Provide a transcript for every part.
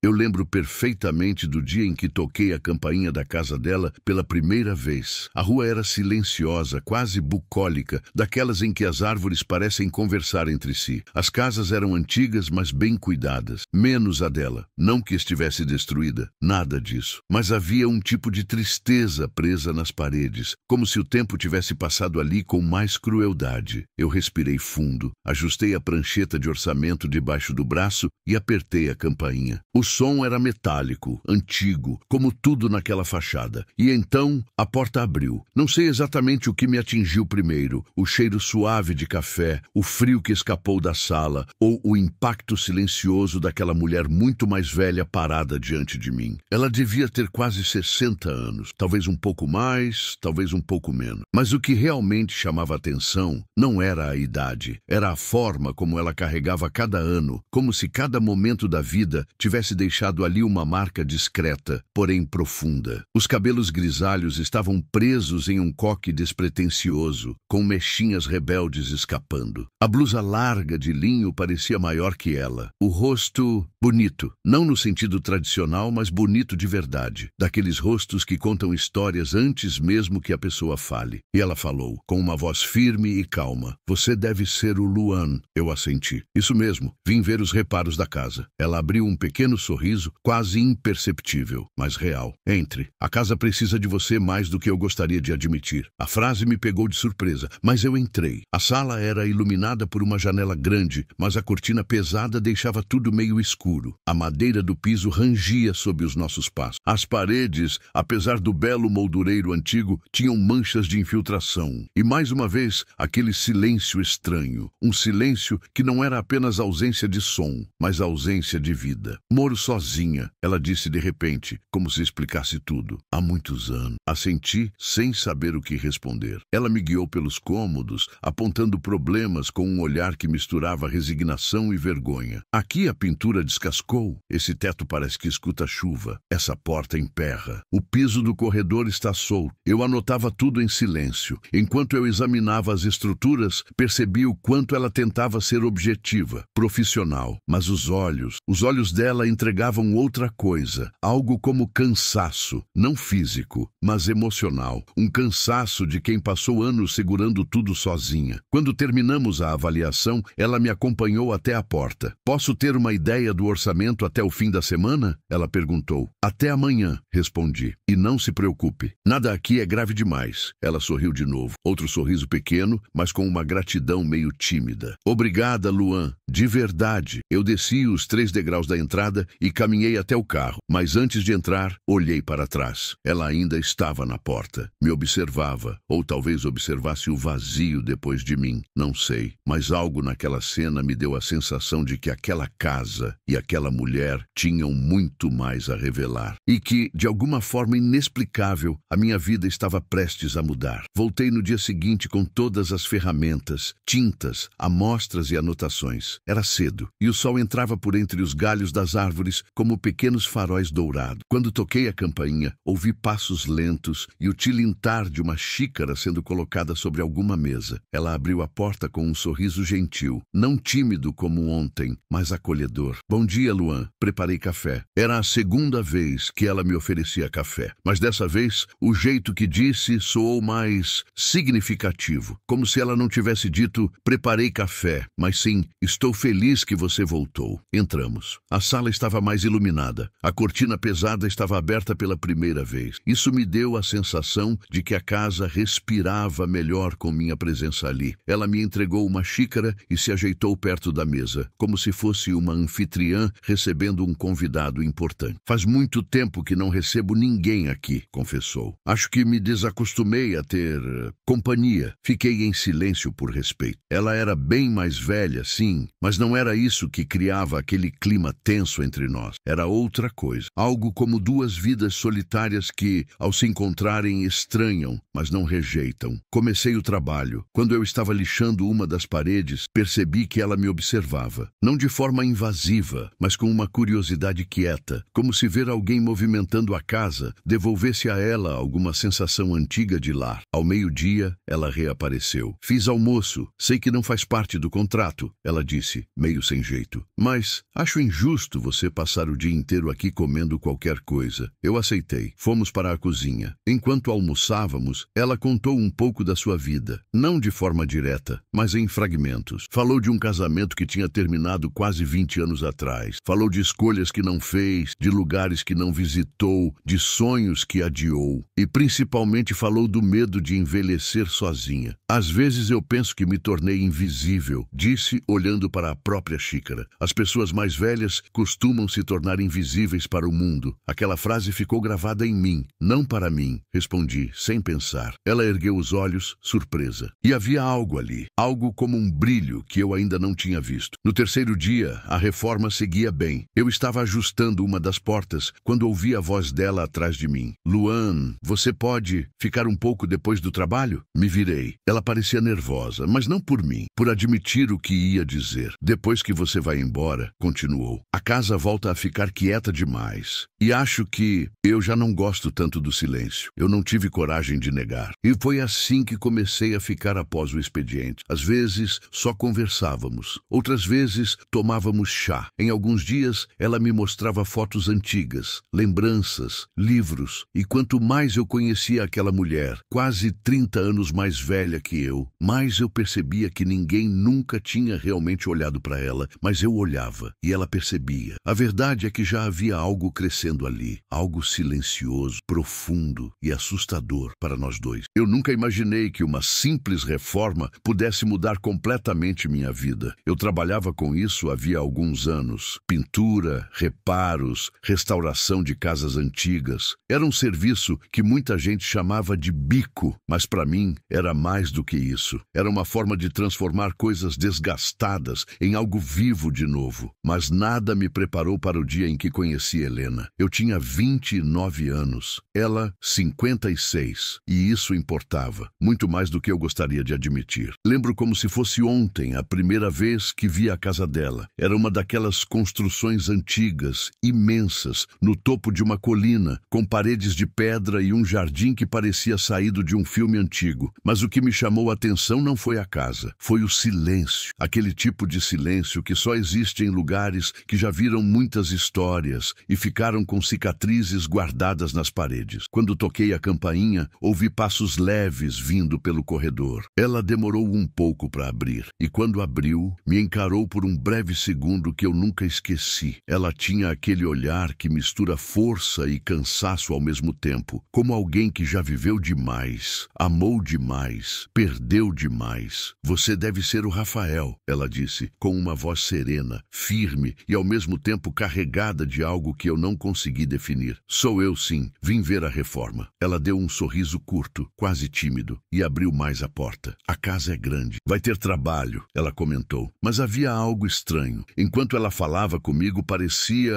Eu lembro perfeitamente do dia em que toquei a campainha da casa dela pela primeira vez. A rua era silenciosa, quase bucólica, daquelas em que as árvores parecem conversar entre si. As casas eram antigas, mas bem cuidadas. Menos a dela. Não que estivesse destruída, nada disso. Mas havia um tipo de tristeza presa nas paredes, como se o tempo tivesse passado ali com mais crueldade. Eu respirei fundo, ajustei a prancheta de orçamento debaixo do braço e apertei a campainha. O som era metálico, antigo, como tudo naquela fachada. E então a porta abriu. Não sei exatamente o que me atingiu primeiro, o cheiro suave de café, o frio que escapou da sala, ou o impacto silencioso daquela mulher muito mais velha parada diante de mim. Ela devia ter quase 60 anos, talvez um pouco mais, talvez um pouco menos. Mas o que realmente chamava atenção não era a idade, era a forma como ela carregava cada ano, como se cada momento da vida tivesse deixado ali uma marca discreta, porém profunda. Os cabelos grisalhos estavam presos em um coque despretensioso, com mechinhas rebeldes escapando. A blusa larga de linho parecia maior que ela. O rosto bonito, não no sentido tradicional, mas bonito de verdade. Daqueles rostos que contam histórias antes mesmo que a pessoa fale. E ela falou, com uma voz firme e calma. Você deve ser o Luan. Eu assenti. Isso mesmo, vim ver os reparos da casa. Ela abriu um pequeno sorriso, quase imperceptível, mas real. Entre. A casa precisa de você mais do que eu gostaria de admitir. A frase me pegou de surpresa, mas eu entrei. A sala era iluminada por uma janela grande, mas a cortina pesada deixava tudo meio escuro. A madeira do piso rangia sob os nossos passos. As paredes, apesar do belo moldureiro antigo, tinham manchas de infiltração. E mais uma vez, aquele silêncio estranho. Um silêncio que não era apenas ausência de som, mas ausência de vida. Moro sozinha, ela disse de repente, como se explicasse tudo. Há muitos anos. Assenti, sem saber o que responder. Ela me guiou pelos cômodos, apontando problemas com um olhar que misturava resignação e vergonha. Aqui a pintura descascou. Esse teto parece que escuta a chuva. Essa porta emperra. O piso do corredor está solto. Eu anotava tudo em silêncio. Enquanto eu examinava as estruturas, percebi o quanto ela tentava ser objetiva, profissional. Mas os olhos dela entregavam outra coisa. Algo como cansaço. Não físico, mas emocional. Um cansaço de quem passou anos segurando tudo sozinha. Quando terminamos a avaliação, ela me acompanhou até a porta. Posso ter uma ideia do orçamento até o fim da semana? Ela perguntou. Até amanhã, respondi. E não se preocupe. Nada aqui é grave demais. Ela sorriu de novo. Outro sorriso pequeno, mas com uma gratidão meio tímida. Obrigada, Luan. De verdade. Eu desci os 3 degraus da entrada e caminhei até o carro. Mas antes de entrar, olhei para trás. Ela ainda estava na porta. Me observava. Ou talvez observasse o vazio depois de mim. Não sei. Mas algo naquela cena me deu a sensação de que aquela casa e aquela mulher tinham muito mais a revelar. E que, de alguma forma inexplicável, a minha vida estava prestes a mudar. Voltei no dia seguinte com todas as ferramentas, tintas, amostras e anotações. Era cedo, e o sol entrava por entre os galhos das árvores como pequenos faróis dourados. Quando toquei a campainha, ouvi passos lentos e o tilintar de uma xícara sendo colocada sobre alguma mesa. Ela abriu a porta com um sorriso gentil, não tímido como ontem, mas acolhedor. Bom dia, Luan. Preparei café. Era a segunda vez que ela me oferecia café, mas dessa vez o jeito que disse soou mais significativo, como se ela não tivesse dito preparei café, mas sim estou feliz que você voltou. Entramos. A sala estava mais iluminada. A cortina pesada estava aberta pela primeira vez. Isso me deu a sensação de que a casa respirava melhor com minha presença ali. Ela me entregou uma xícara e se ajeitou perto da mesa, como se fosse uma anfitriã recebendo um convidado importante. Faz muito tempo que não recebo ninguém aqui, confessou. Acho que me desacostumei a ter companhia. Fiquei em silêncio por respeito. Ela era bem mais velha, sim, mas não era isso que criava aquele clima tenso entre nós. Era outra coisa. Algo como 2 vidas solitárias que, ao se encontrarem, estranham, mas não rejeitam. Comecei o trabalho. Quando eu estava lixando uma das paredes, percebi que ela me observava. Não de forma invasiva, mas com uma curiosidade quieta, como se ver alguém movimentando a casa devolvesse a ela alguma sensação antiga de lar. Ao meio-dia, ela reapareceu. Fiz almoço. Sei que não faz parte do contrato, ela disse, meio sem jeito. Mas acho injusto você passar o dia inteiro aqui comendo qualquer coisa. Eu aceitei. Fomos para a cozinha. Enquanto almoçávamos, ela contou um pouco da sua vida. Não de forma direta, mas em fragmentos. Falou de um casamento que tinha terminado quase 20 anos atrás. Falou de escolhas que não fez, de lugares que não visitou, de sonhos que adiou. E principalmente falou do medo de envelhecer sozinha. Às vezes eu penso que me tornei invisível, disse olhando para a própria xícara. As pessoas mais velhas costumam se tornar invisíveis para o mundo. Aquela frase ficou gravada em mim, não para mim, respondi, sem pensar. Ela ergueu os olhos, surpresa. E havia algo ali, algo como um brilho que eu ainda não tinha visto. No terceiro dia, a reforma seguia bem. Eu estava ajustando uma das portas quando ouvi a voz dela atrás de mim. Luan, você pode ficar um pouco depois do trabalho? Me virei. Ela parecia nervosa, mas não por mim, por admitir o que ia dizer. Depois que você vai embora, continuou, a casa volta a ficar quieta demais. E acho que eu já não gosto tanto do silêncio. Eu não tive coragem de negar. E foi assim que comecei a ficar após o expediente. Às vezes, só conversávamos. Outras vezes, tomávamos chá. Em alguns dias, ela me mostrava fotos antigas, lembranças, livros. E quanto mais eu conhecia aquela mulher, quase 30 anos mais velha que eu, mais eu percebia que ninguém nunca tinha realmente olhado para ela, mas eu olhava e ela percebia. A verdade é que já havia algo crescendo ali, algo silencioso, profundo e assustador para nós dois. Eu nunca imaginei que uma simples reforma pudesse mudar completamente minha vida. Eu trabalhava com isso havia alguns anos. Pintura, reparos, restauração de casas antigas. Era um serviço que muita gente chamava de bico, mas para mim era mais do que isso. Era uma forma de transformar coisas desgastadas em algo vivo de novo. Mas nada me preparou para o dia em que conheci Helena. Eu tinha 29 anos, ela 56, e isso importava, muito mais do que eu gostaria de admitir. Lembro como se fosse ontem a primeira vez que vi a casa dela. Era uma daquelas construções antigas, imensas, no topo de uma colina, com paredes de pedra e um jardim que parecia saído de um filme antigo. Mas o que me chamou a atenção não foi a casa, foi o silêncio. Aquele tipo de silêncio que só existe em lugares que já viram muitas histórias e ficaram com cicatrizes guardadas nas paredes. Quando toquei a campainha, ouvi passos leves vindo pelo corredor. Ela demorou um pouco para abrir, e quando abriu, me encarou por um breve segundo que eu nunca esqueci. Ela tinha aquele olhar que mistura força e cansaço ao mesmo tempo, como alguém que já viveu demais, amou demais, perdeu demais. Você deve ser o Rafael, ela disse, com uma voz serena, firme e ao mesmo tempo carregada de algo que eu não consegui definir. Sou eu, sim. Vim ver a reforma. Ela deu um sorriso curto, quase tímido, e abriu mais a porta. A casa é grande. Vai ter trabalho, ela comentou. Mas havia algo estranho. Enquanto ela falava comigo, parecia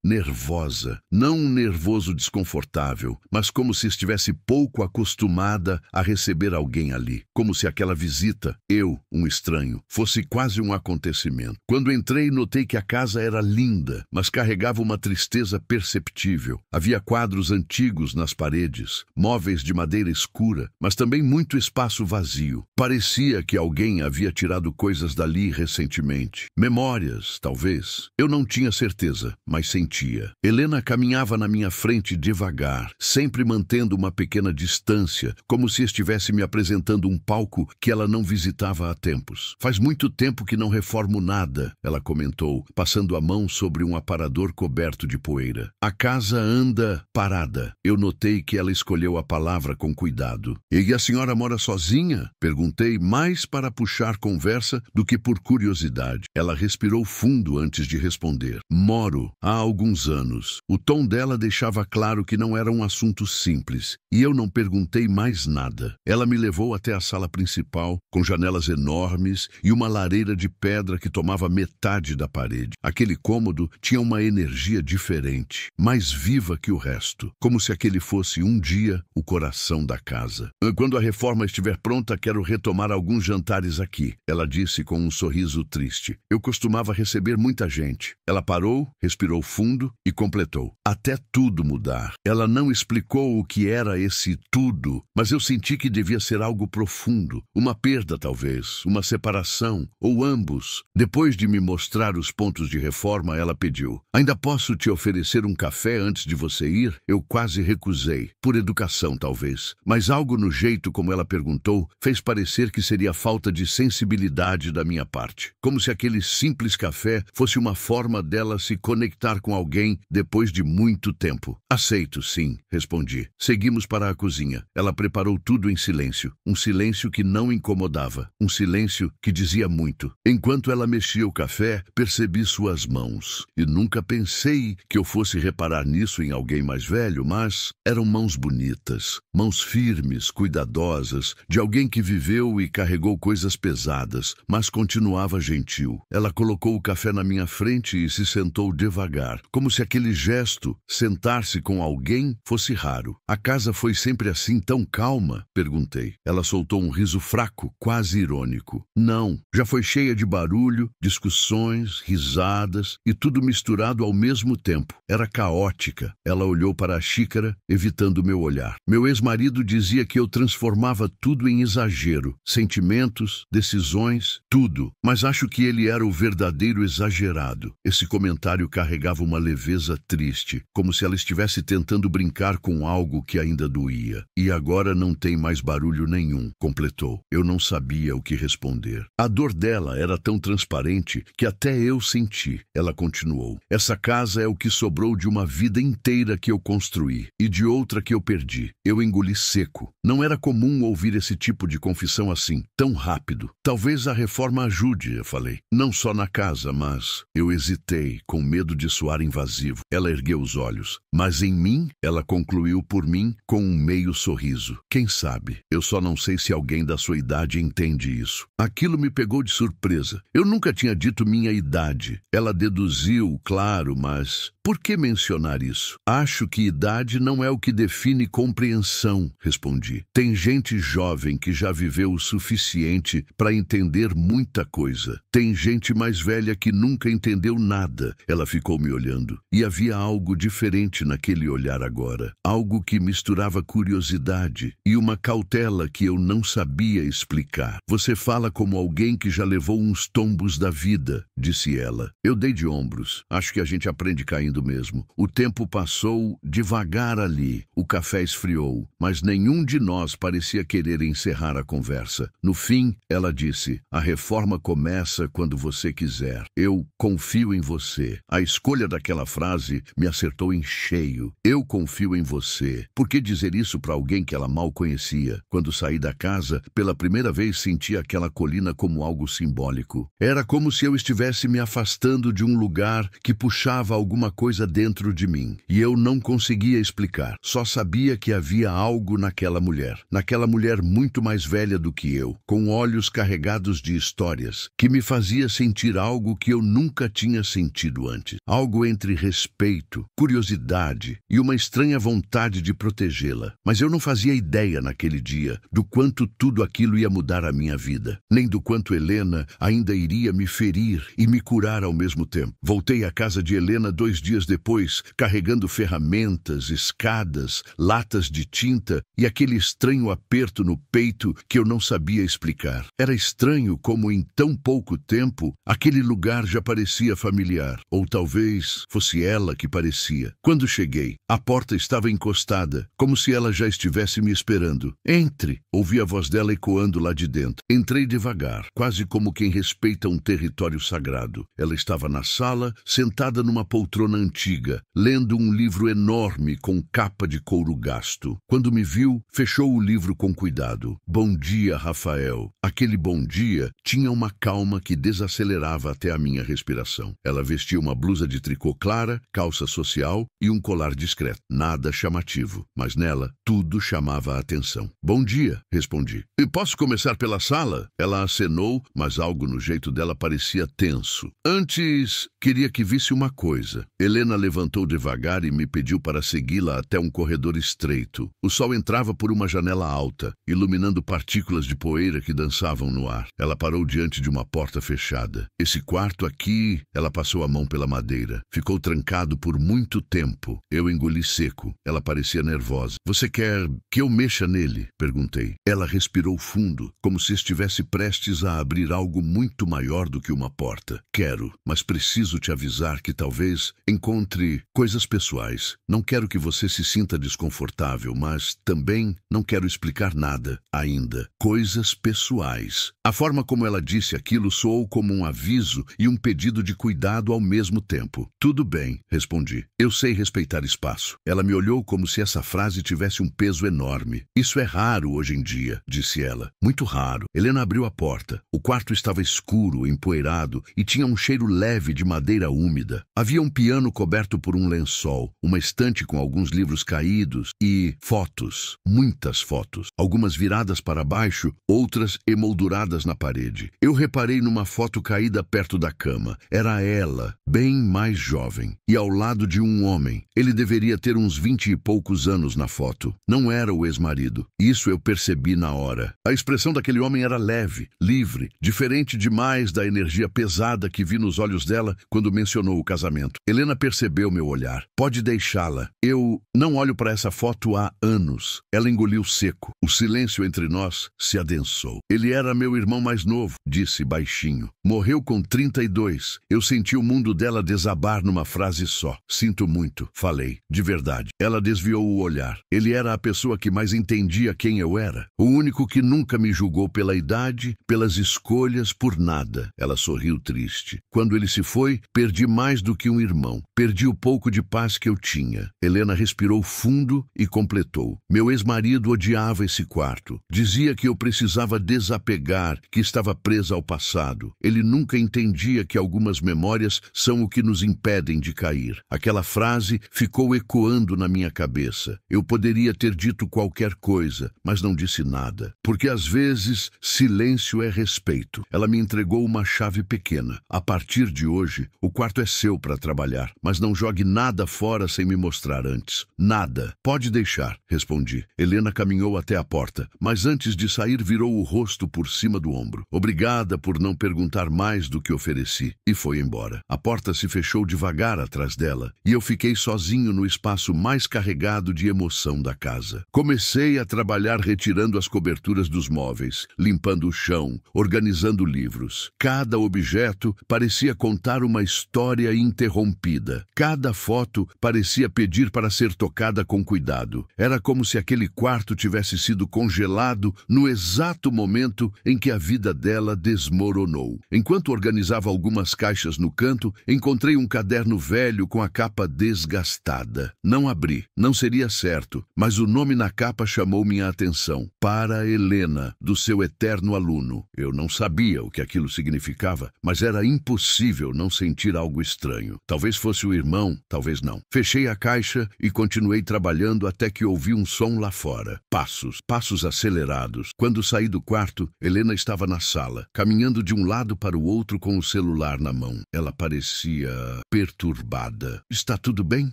nervosa. Não um nervoso desconfortável, mas como se estivesse pouco acostumada a receber alguém ali. Como se aquela visita, eu, um estranho, fosse quase um acontecimento. Quando entrei, notei que a casa era linda, mas carregava uma tristeza perceptível. Havia quadros antigos nas paredes, móveis de madeira escura, mas também muito espaço vazio. Parecia que alguém havia tirado coisas dali recentemente. Memórias, talvez. Eu não tinha certeza, mas sentia. Helena caminhava na minha frente devagar, sempre mantendo uma pequena distância, como se estivesse me apresentando um palco que ela não visitava há tempos. Faz muito tempo que não reformo nada, ela comentou, passando a mão sobre um aparador coberto de poeira. A casa anda parada. Eu notei que ela escolheu a palavra com cuidado. E a senhora mora sozinha? Perguntei, mais para puxar conversa do que por curiosidade. Ela respirou fundo antes de responder. Moro há alguns anos. O tom dela deixava claro que não era um assunto simples, e eu não perguntei mais nada. Ela me levou até a sala principal, com janelas enormes e uma lareira de pedra que tomava metade da parede. Aquele cômodo tinha uma energia diferente, mais viva que o resto, como se aquele fosse um dia o coração da casa. Quando a reforma estiver pronta, quero retomar alguns jantares aqui, ela disse com um sorriso triste. Eu costumava receber muita gente. Ela parou, respirou fundo e completou. Até tudo mudar. Ela não explicou o que era esse tudo, mas eu senti que devia ser algo profundo, uma perda talvez, uma separação, ou ambos. Depois de me mostrar os pontos de reforma, ela pediu. Ainda posso te oferecer um café antes de você ir? Eu quase recusei, por educação talvez. Mas algo no jeito como ela perguntou fez parecer que seria falta de sensibilidade da minha parte. Como se aquele simples café fosse uma forma dela se conectar com alguém depois de muito tempo. Aceito, sim, respondi. Seguimos para a cozinha. Ela preparou tudo em silêncio. Um silêncio que não incomodava. Um silêncio que dizia muito. Enquanto ela mexia o café, percebi suas mãos. E nunca pensei que eu fosse reparar nisso em alguém mais velho, mas eram mãos bonitas. Mãos firmes, cuidadosas, de alguém que viveu e carregou coisas pesadas, mas continuava gentil. Ela colocou o café na minha frente e se sentou devagar, como se aquele gesto, sentar-se com alguém, fosse raro. A casa foi sempre assim tão calma? Perguntei. Ela soltou um riso fraco, quase irônico. Não, já foi cheia de barulho, discussões, risadas e tudo misturado ao mesmo tempo. Era caótica. Ela olhou para a xícara, evitando meu olhar. Meu ex-marido dizia que eu transformava tudo em exagero. Sentimentos, decisões, tudo. Mas acho que ele era o verdadeiro exagerado. Esse comentário carregava uma leveza triste, como se ela estivesse tentando brincar com algo que ainda doía. E agora não tem mais barulho nenhum, completou. Eu não sabia o que responder. A dor dela era tão transparente que até eu senti. Ela continuou. Essa casa é o que sobrou de uma vida inteira que eu construí e de outra que eu perdi. Eu engoli seco. Não era comum ouvir esse tipo de confissão assim, tão rápido. Talvez a reforma ajude, eu falei. Não só na casa, mas... Eu hesitei, com medo de soar invasivo. Ela ergueu os olhos. Mas em mim, ela concluiu por mim com um meio sorriso. Quem sabe? Eu só não sei se alguém da sua idade entende isso. Aquilo me pegou de surpresa. Eu nunca tinha dito minha idade. Ela deduziu, claro, mas... Por que mencionar isso? Acho que idade não é o que define compreensão, respondi. Tem gente jovem que já viveu o suficiente para entender muita coisa. Tem gente mais velha que nunca entendeu nada. Ela ficou me olhando. E havia algo diferente naquele olhar agora. Algo que misturava curiosidade e uma cautela que eu não sabia explicar. Você fala como alguém que já levou uns tombos da vida, disse ela. Eu dei de ombros. Acho que a gente aprende caindo mesmo. O tempo passou devagar ali. O café esfriou, mas nenhum de nós parecia querer encerrar a conversa. No fim, ela disse, a reforma começa quando você quiser. Eu confio em você. A escolha daquela frase me acertou em cheio. Eu confio em você. Por que dizer isso para alguém que ela mal conhecia? Quando saí da casa, pela primeira vez senti aquela colina como algo simbólico. Era como se eu estivesse me afastando de um lugar que puxava alguma coisa dentro de mim. E eu não conseguia explicar. Só sabia que havia algo naquela mulher. Naquela mulher muito mais velha do que eu, com olhos carregados de histórias, que me fazia sentir algo que eu nunca tinha sentido antes. Algo entre respeito, curiosidade e uma estranha vontade de protegê-la. Mas eu não fazia ideia naquele dia do quanto tudo aquilo ia mudar a minha vida, nem do quanto Helena ainda iria me ferir e me curar ao mesmo tempo. Voltei à casa de Helena 2 dias depois, carregando ferramentas, escadas, latas de tinta e aquele estranho aperto no peito que eu não sabia explicar. Era estranho como em tão pouco tempo aquele lugar já parecia familiar. Ou talvez fosse ela que parecia. Quando cheguei, a porta estava encostada, como se ela já estivesse me esperando. Entre! Ouvi a voz dela ecoando lá de dentro. Entrei devagar, quase como quem respeita um território sagrado. Ela estava na sala, sentada numa poltrona antiga, lendo um livro enorme com capa de couro gasto. Quando me viu, fechou o livro com cuidado. Bom dia, Rafael. Aquele bom dia tinha uma calma que desacelerava até a minha respiração. Ela vestia uma blusa de tricô clara, calça social e um colar discreto. Nada chamativo, mas nela tudo chamava a atenção. Bom dia, respondi. E posso começar pela sala? Ela acenou, mas algo no jeito dela parecia tenso. Antes, queria que visse uma coisa. Helena levantou devagar e me pediu para segui-la até um corredor estreito. O sol entrava por uma janela alta, iluminando partículas de poeira que dançavam no ar. Ela parou diante de uma porta fechada. Esse quarto aqui, ela passou a mão pela madeira. Ficou trancado por muito tempo. Eu engoli seco. Ela parecia nervosa. Você quer que eu mexa nele? Perguntei. Ela respirou fundo, como se estivesse prestes a abrir algo muito maior do que uma porta. Quero, mas preciso te avisar que talvez encontre coisas pessoais. Não quero que você se sinta desconfortável, mas também não quero explicar nada ainda. Coisas pessoais. A forma como ela disse aquilo soou como um aviso e um pedido de cuidado ao mesmo tempo. Tudo bem, respondi. Eu sei respeitar espaço. Ela me olhou como se essa frase tivesse um peso enorme. Isso é raro hoje em dia, disse ela. Muito raro. Helena abriu a porta. O quarto estava escuro, empoeirado e tinha um cheiro leve de madeira úmida. Havia um piano coberto por um lençol, uma estante com alguns livros caídos e fotos, muitas fotos, algumas viradas para baixo, outras emolduradas na parede. Eu reparei numa foto caída perto da cama. Era ela, bem mais jovem, e ao lado de um homem. Ele deveria ter uns 20 e poucos anos na foto. Não era o ex-marido. Isso eu percebi na hora. A expressão daquele homem era leve, livre, diferente demais da energia pesada que vi nos olhos dela quando mencionou o casamento. Helena percebeu meu olhar. Pode deixá-la. Eu não olho para essa foto há anos. Ela engoliu seco. O silêncio entre nós se adensou. Ele era meu irmão mais novo, disse baixinho. Morreu com 32. Eu senti o mundo dela desabar numa frase só. Sinto muito, falei. De verdade. Ela desviou o olhar. Ele era a pessoa que mais entendia quem eu era. O único que nunca me julgou pela idade, pelas escolhas, por nada. Ela sorriu triste. Quando ele se foi, perdi mais do que um irmão. Perdi o pouco de paz que eu tinha. Helena respirou fundo e completou. Meu ex-marido odiava esse quarto. Dizia que eu precisava desapegar, que estava presa ao passado. Ele nunca entendia que algumas memórias são o que nos impedem de cair. Aquela frase ficou ecoando na minha cabeça. Eu poderia ter dito qualquer coisa, mas não disse nada. Porque às vezes, silêncio é respeito. Ela me entregou uma chave pequena. A partir de hoje, o quarto é seu para trabalhar, mas não jogue nada fora sem me mostrar antes. Nada. Pode deixar, respondi. Helena caminhou até a porta, mas antes de sair virou o rosto por cima do ombro. Obrigada por não perguntar mais do que ofereci. E foi embora. A porta se fechou devagar atrás dela, e eu fiquei sozinho no espaço mais carregado de emoção da casa. Comecei a trabalhar retirando as coberturas dos móveis, limpando o chão, organizando livros. Cada objeto parecia contar uma história interrompida. Cada foto parecia pedir para ser tocada com cuidado. Era como se aquele quarto tivesse sido congelado no exato momento em que a vida dela desmoronou. Enquanto organizava algumas caixas no canto, encontrei um caderno velho com a capa desgastada. Não abri, não seria certo, mas o nome na capa chamou minha atenção. Para Helena, do seu eterno aluno. Eu não sabia o que aquilo significava, mas era impossível não sentir algo estranho. Talvez fosse o irmão, talvez não. Fechei a caixa e continuei trabalhando até que ouvi um som lá fora. Passos acelerados. Quando saí do quarto, Helena estava na sala, caminhando de um lado para o outro com o celular na mão. Ela parecia perturbada. Está tudo bem?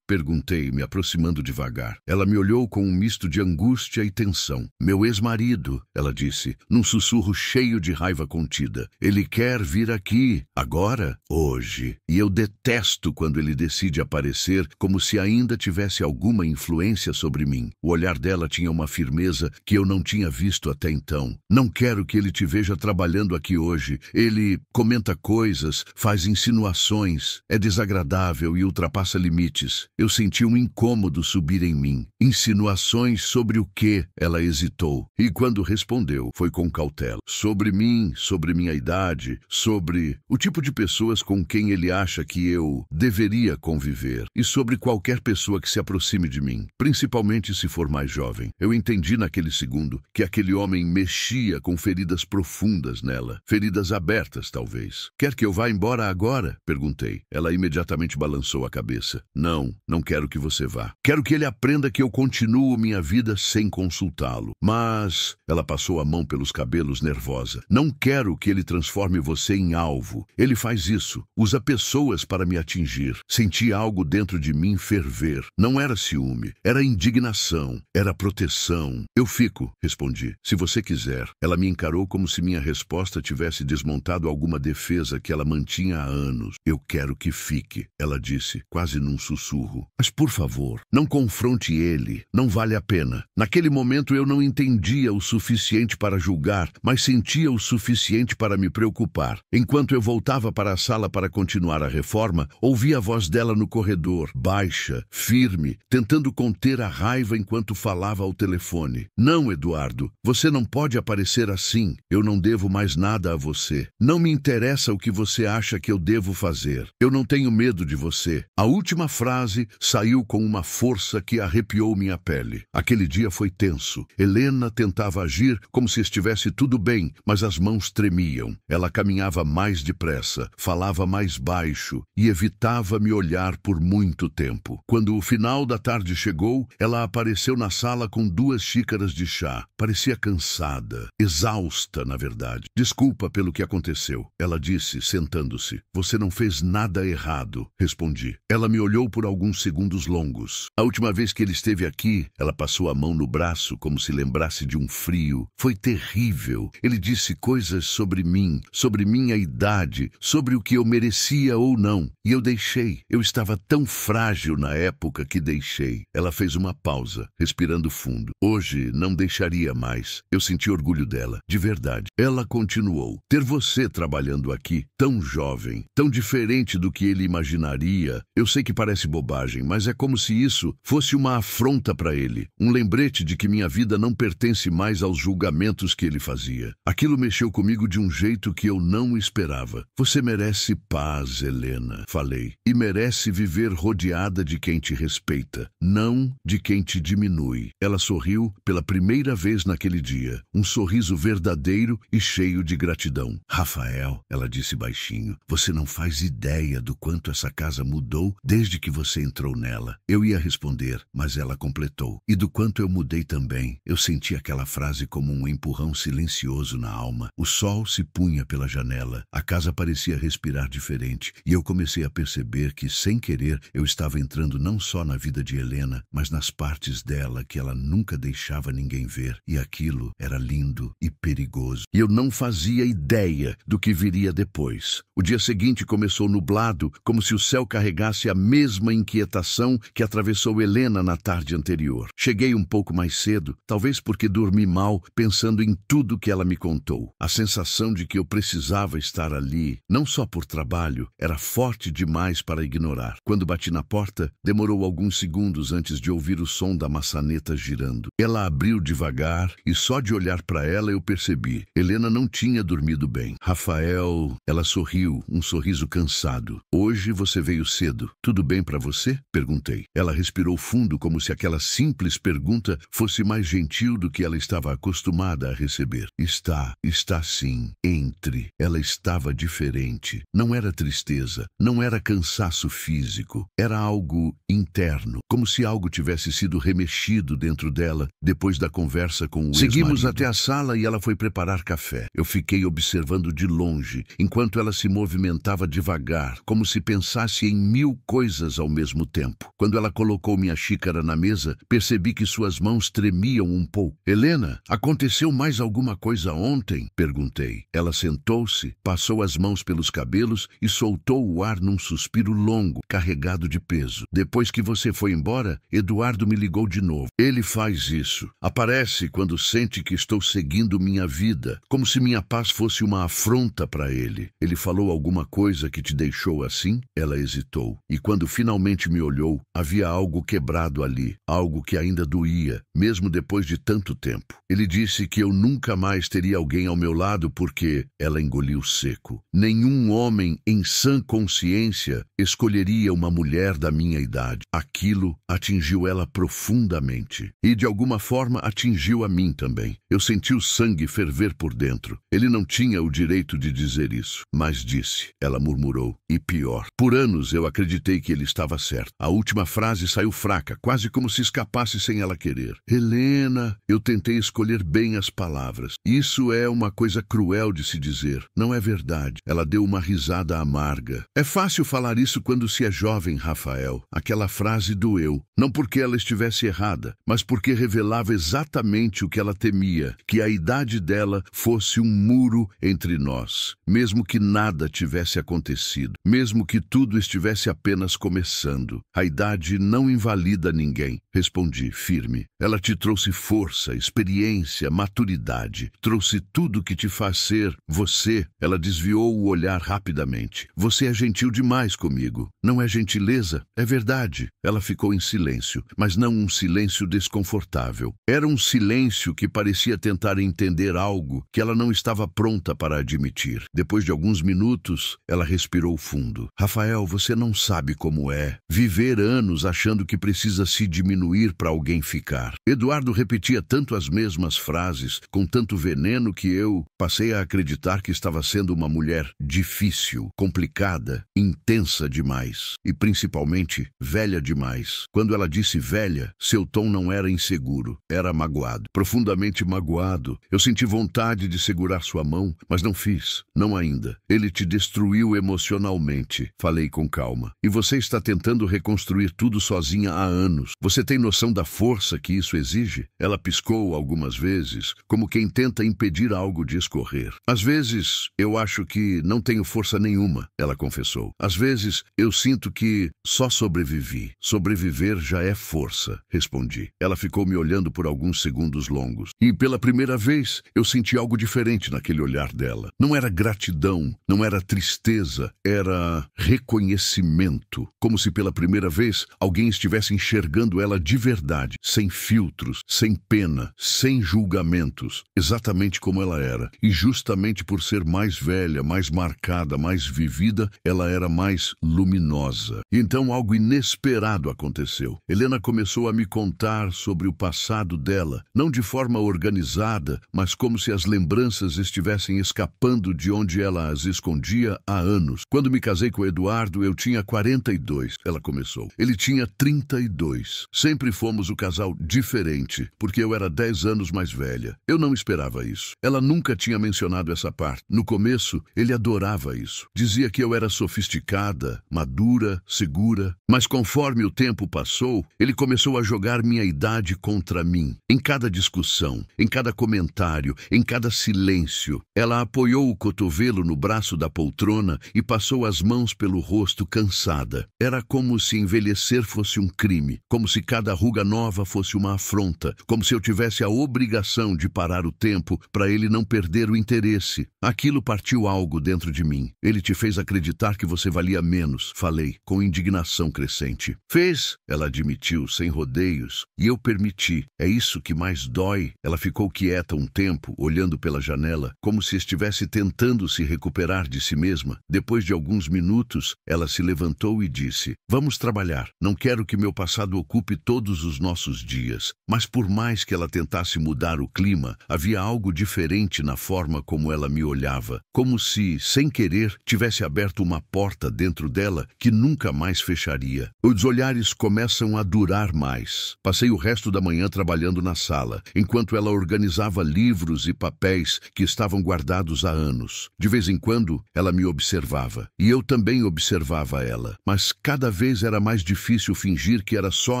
Perguntei, me aproximando devagar. Ela me olhou com um misto de angústia e tensão. Meu ex-marido, ela disse, num sussurro cheio de raiva contida. Ele quer vir aqui, agora, hoje. E eu detesto quando ele decide aparecer como se ainda tivesse alguma influência sobre mim. O olhar dela tinha uma firmeza que eu não tinha visto até então. Não quero que ele te veja trabalhando aqui hoje. Ele comenta coisas, faz insinuações, é desagradável e ultrapassa limites. Eu senti um incômodo subir em mim. Insinuações sobre o quê? Ela hesitou. E quando respondeu, foi com cautela. Sobre mim, sobre minha idade, sobre o tipo de pessoas com quem ele acha que eu deveria conviver. E sobre qualquer pessoa que se aproxime de mim, principalmente se for mais jovem. Eu entendi naquele segundo que aquele homem mexia com feridas profundas nela. Feridas abertas, talvez. Quer que eu vá embora agora? Perguntei. Ela imediatamente balançou a cabeça. Não quero que você vá. Quero que ele aprenda que eu continuo minha vida sem consultá-lo. Mas... Ela passou a mão pelos cabelos nervosa. Não quero que ele transforme você em alvo. Ele faz isso. Usa pessoas para me atingir. Senti algo dentro de mim ferver. Não era ciúme, era indignação, era proteção. Eu fico, respondi, se você quiser. Ela me encarou como se minha resposta tivesse desmontado alguma defesa que ela mantinha há anos. Eu quero que fique, ela disse, quase num sussurro. Mas por favor, não confronte ele, não vale a pena. Naquele momento eu não entendia o suficiente para julgar, mas sentia o suficiente para me preocupar. Enquanto eu voltava para a sala para continuar a reforma, ouvi a voz dela no corredor, baixa, firme, tentando conter a raiva enquanto falava ao telefone. Não, Eduardo, você não pode aparecer assim. Eu não devo mais nada a você. Não me interessa o que você acha que eu devo fazer. Eu não tenho medo de você. A última frase saiu com uma força que arrepiou minha pele. Aquele dia foi tenso. Helena tentava agir como se estivesse tudo bem, mas as mãos tremiam. Ela caminhava mais depressa, falava mais baixo e evitava me olhar por muito tempo. Quando o final da tarde chegou, ela apareceu na sala com 2 xícaras de chá. Parecia cansada, exausta, na verdade. Desculpa pelo que aconteceu, ela disse, sentando-se. Você não fez nada errado, respondi. Ela me olhou por alguns segundos longos. A última vez que ele esteve aqui, ela passou a mão no braço como se lembrasse de um frio. Foi terrível. Ele disse coisas sobre mim, sobre minha idade, sobre o que eu merecia ou não. E eu deixei. Eu estava tão frágil na época que deixei. Ela fez uma pausa, respirando fundo. Hoje não deixaria mais. Eu senti orgulho dela, de verdade. Ela continuou. Ter você trabalhando aqui, tão jovem, tão diferente do que ele imaginaria. Eu sei que parece bobagem, mas é como se isso fosse uma afronta para ele. Um lembrete de que minha vida não pertence mais aos julgamentos que ele fazia. Aquilo mexeu comigo de um jeito que eu não esperava. Você merece paz, Helena, falei. E merece viver rodeada de quem te respeita, não de quem te diminui. Ela sorriu pela primeira vez naquele dia. Um sorriso verdadeiro e cheio de gratidão. Rafael, ela disse baixinho, você não faz ideia do quanto essa casa mudou desde que você entrou nela. Eu ia responder, mas ela completou. E do quanto eu mudei também. Eu senti aquela frase como um empurrão silencioso na alma. O sol se punha pela janela. A casa parecia respirar diferente. E eu comecei a perceber que, sem querer, eu estava entrando não só na vida de Helena, mas nas partes dela que ela nunca deixava ninguém ver. E aquilo era lindo e perigoso. E eu não fazia ideia do que viria depois. O dia seguinte começou nublado, como se o céu carregasse a mesma inquietação que atravessou Helena na tarde anterior. Cheguei um pouco mais cedo, talvez porque dormi mal, pensando em tudo que ela me contou. A sensação de que eu precisava estar ali, não só por trabalho, era forte demais para ignorar. Quando bati na porta, demorou alguns segundos antes de ouvir o som da maçaneta girando. Ela abriu devagar e só de olhar para ela eu percebi. Helena não tinha dormido bem. Rafael, ela sorriu, um sorriso cansado. Hoje você veio cedo. Tudo bem para você? Perguntei. Ela respirou fundo como se aquela simples pergunta fosse mais gentil do que ela estava acostumada a receber. Está sim. Entre. Ela estava diferente. Não era tristeza, não era cansaço físico. Era algo interno, como se algo tivesse sido remexido dentro dela depois da conversa com o ex-marido. Seguimos até a sala e ela foi preparar café. Eu fiquei observando de longe, enquanto ela se movimentava devagar, como se pensasse em 1000 coisas ao mesmo tempo. Quando ela colocou minha xícara na mesa, percebi que suas mãos tremiam um pouco. Helena, aconteceu mais alguma coisa ontem? Perguntei. Ela sentou-se, passou as mãos pelos cabelos e soltou o ar num suspiro longo, carregado de peso. Depois que você foi embora, Eduardo me ligou de novo. Ele faz isso. Aparece quando sente que estou seguindo minha vida, como se minha paz fosse uma afronta para ele. Ele falou alguma coisa que te deixou assim? Ela hesitou. E quando finalmente me olhou, havia algo quebrado ali, algo que ainda doía, mesmo depois de tanto tempo. Ele disse que eu nunca mais teria alguém ao meu lado porque ela engoliu seco. Nenhum homem em sã consciência escolheria uma mulher da minha idade. Aquilo atingiu ela profundamente. E de alguma forma atingiu a mim também. Eu senti o sangue ferver por dentro. Ele não tinha o direito de dizer isso, mas disse. Ela murmurou. E pior. Por anos eu acreditei que ele estava certo. A última frase saiu fraca, quase como se escapasse sem ela querer. Helena, eu tentei escolher bem as palavras. Isso é uma coisa cruel de se dizer. Não é verdade. Ela deu uma risada amarga. É fácil falar isso isso quando se é jovem, Rafael. Aquela frase doeu, não porque ela estivesse errada, mas porque revelava exatamente o que ela temia, que a idade dela fosse um muro entre nós, mesmo que nada tivesse acontecido, mesmo que tudo estivesse apenas começando. A idade não invalida ninguém, respondi, firme. Ela te trouxe força, experiência, maturidade, trouxe tudo que te faz ser você. Ela desviou o olhar rapidamente. Você é gentil demais comigo. Não é gentileza, é verdade. Ela ficou em silêncio, mas não um silêncio desconfortável. Era um silêncio que parecia tentar entender algo que ela não estava pronta para admitir. Depois de alguns minutos, ela respirou fundo. Rafael, você não sabe como é viver anos achando que precisa se diminuir para alguém ficar. Eduardo repetia tanto as mesmas frases, com tanto veneno, que eu passei a acreditar que estava sendo uma mulher difícil, complicada, intensa demais e, principalmente, velha demais. Quando ela disse velha, seu tom não era inseguro, era magoado, profundamente magoado. Eu senti vontade de segurar sua mão, mas não fiz, não ainda. Ele te destruiu emocionalmente, falei com calma. E você está tentando reconstruir tudo sozinha há anos. Você tem noção da força que isso exige? Ela piscou algumas vezes, como quem tenta impedir algo de escorrer. Às vezes, eu acho que não tenho força nenhuma, ela confessou. Às vezes, eu sinto que só sobrevivi. Sobreviver já é força, respondi. Ela ficou me olhando por alguns segundos longos. E pela primeira vez, eu senti algo diferente naquele olhar dela. Não era gratidão, não era tristeza, era reconhecimento. Como se pela primeira vez alguém estivesse enxergando ela de verdade, sem filtros, sem pena, sem julgamentos, exatamente como ela era. E justamente por ser mais velha, mais marcada, mais vivida, ela era mais luminosa. E então algo inesperado aconteceu. Helena começou a me contar sobre o passado dela, não de forma organizada, mas como se as lembranças estivessem escapando de onde ela as escondia há anos. Quando me casei com Eduardo, eu tinha 42, ela começou. Ele tinha 32. Sempre fomos o casal diferente, porque eu era 10 anos mais velha. Eu não esperava isso. Ela nunca tinha mencionado essa parte. No começo, ele adorava isso. Dizia que eu era sofisticada, madura, segura. Mas conforme o tempo passou, ele começou a jogar minha idade contra mim. Em cada discussão, em cada comentário, em cada silêncio. Ela apoiou o cotovelo no braço da poltrona e passou as mãos pelo rosto, cansada. Era como se envelhecer fosse um crime, como se cada ruga nova fosse uma afronta, como se eu tivesse a obrigação de parar o tempo para ele não perder o interesse. Aquilo partiu algo dentro de mim. Ele te fez acreditar que você valia menos, falei, com indignação crescente. Fez, ela admitiu, sem rodeios, e eu permiti. É isso que mais dói. Ela ficou quieta um tempo, olhando pela janela, como se estivesse tentando se recuperar de si mesma. Depois de alguns minutos, ela se levantou e disse: vamos trabalhar. Não quero que meu passado ocupe todos os nossos dias. Mas por mais que ela tentasse mudar o clima, havia algo diferente na forma como ela me olhava, como se, sem querer, tivesse aberto uma porta dentro dela que nunca mais fecharia. Os olhares começam a durar mais. Passei o resto da manhã trabalhando na sala, enquanto ela organizava livros e papéis que estavam guardados há anos. De vez em quando, ela me observava, e eu também observava ela, mas cada vez era mais difícil fingir que era só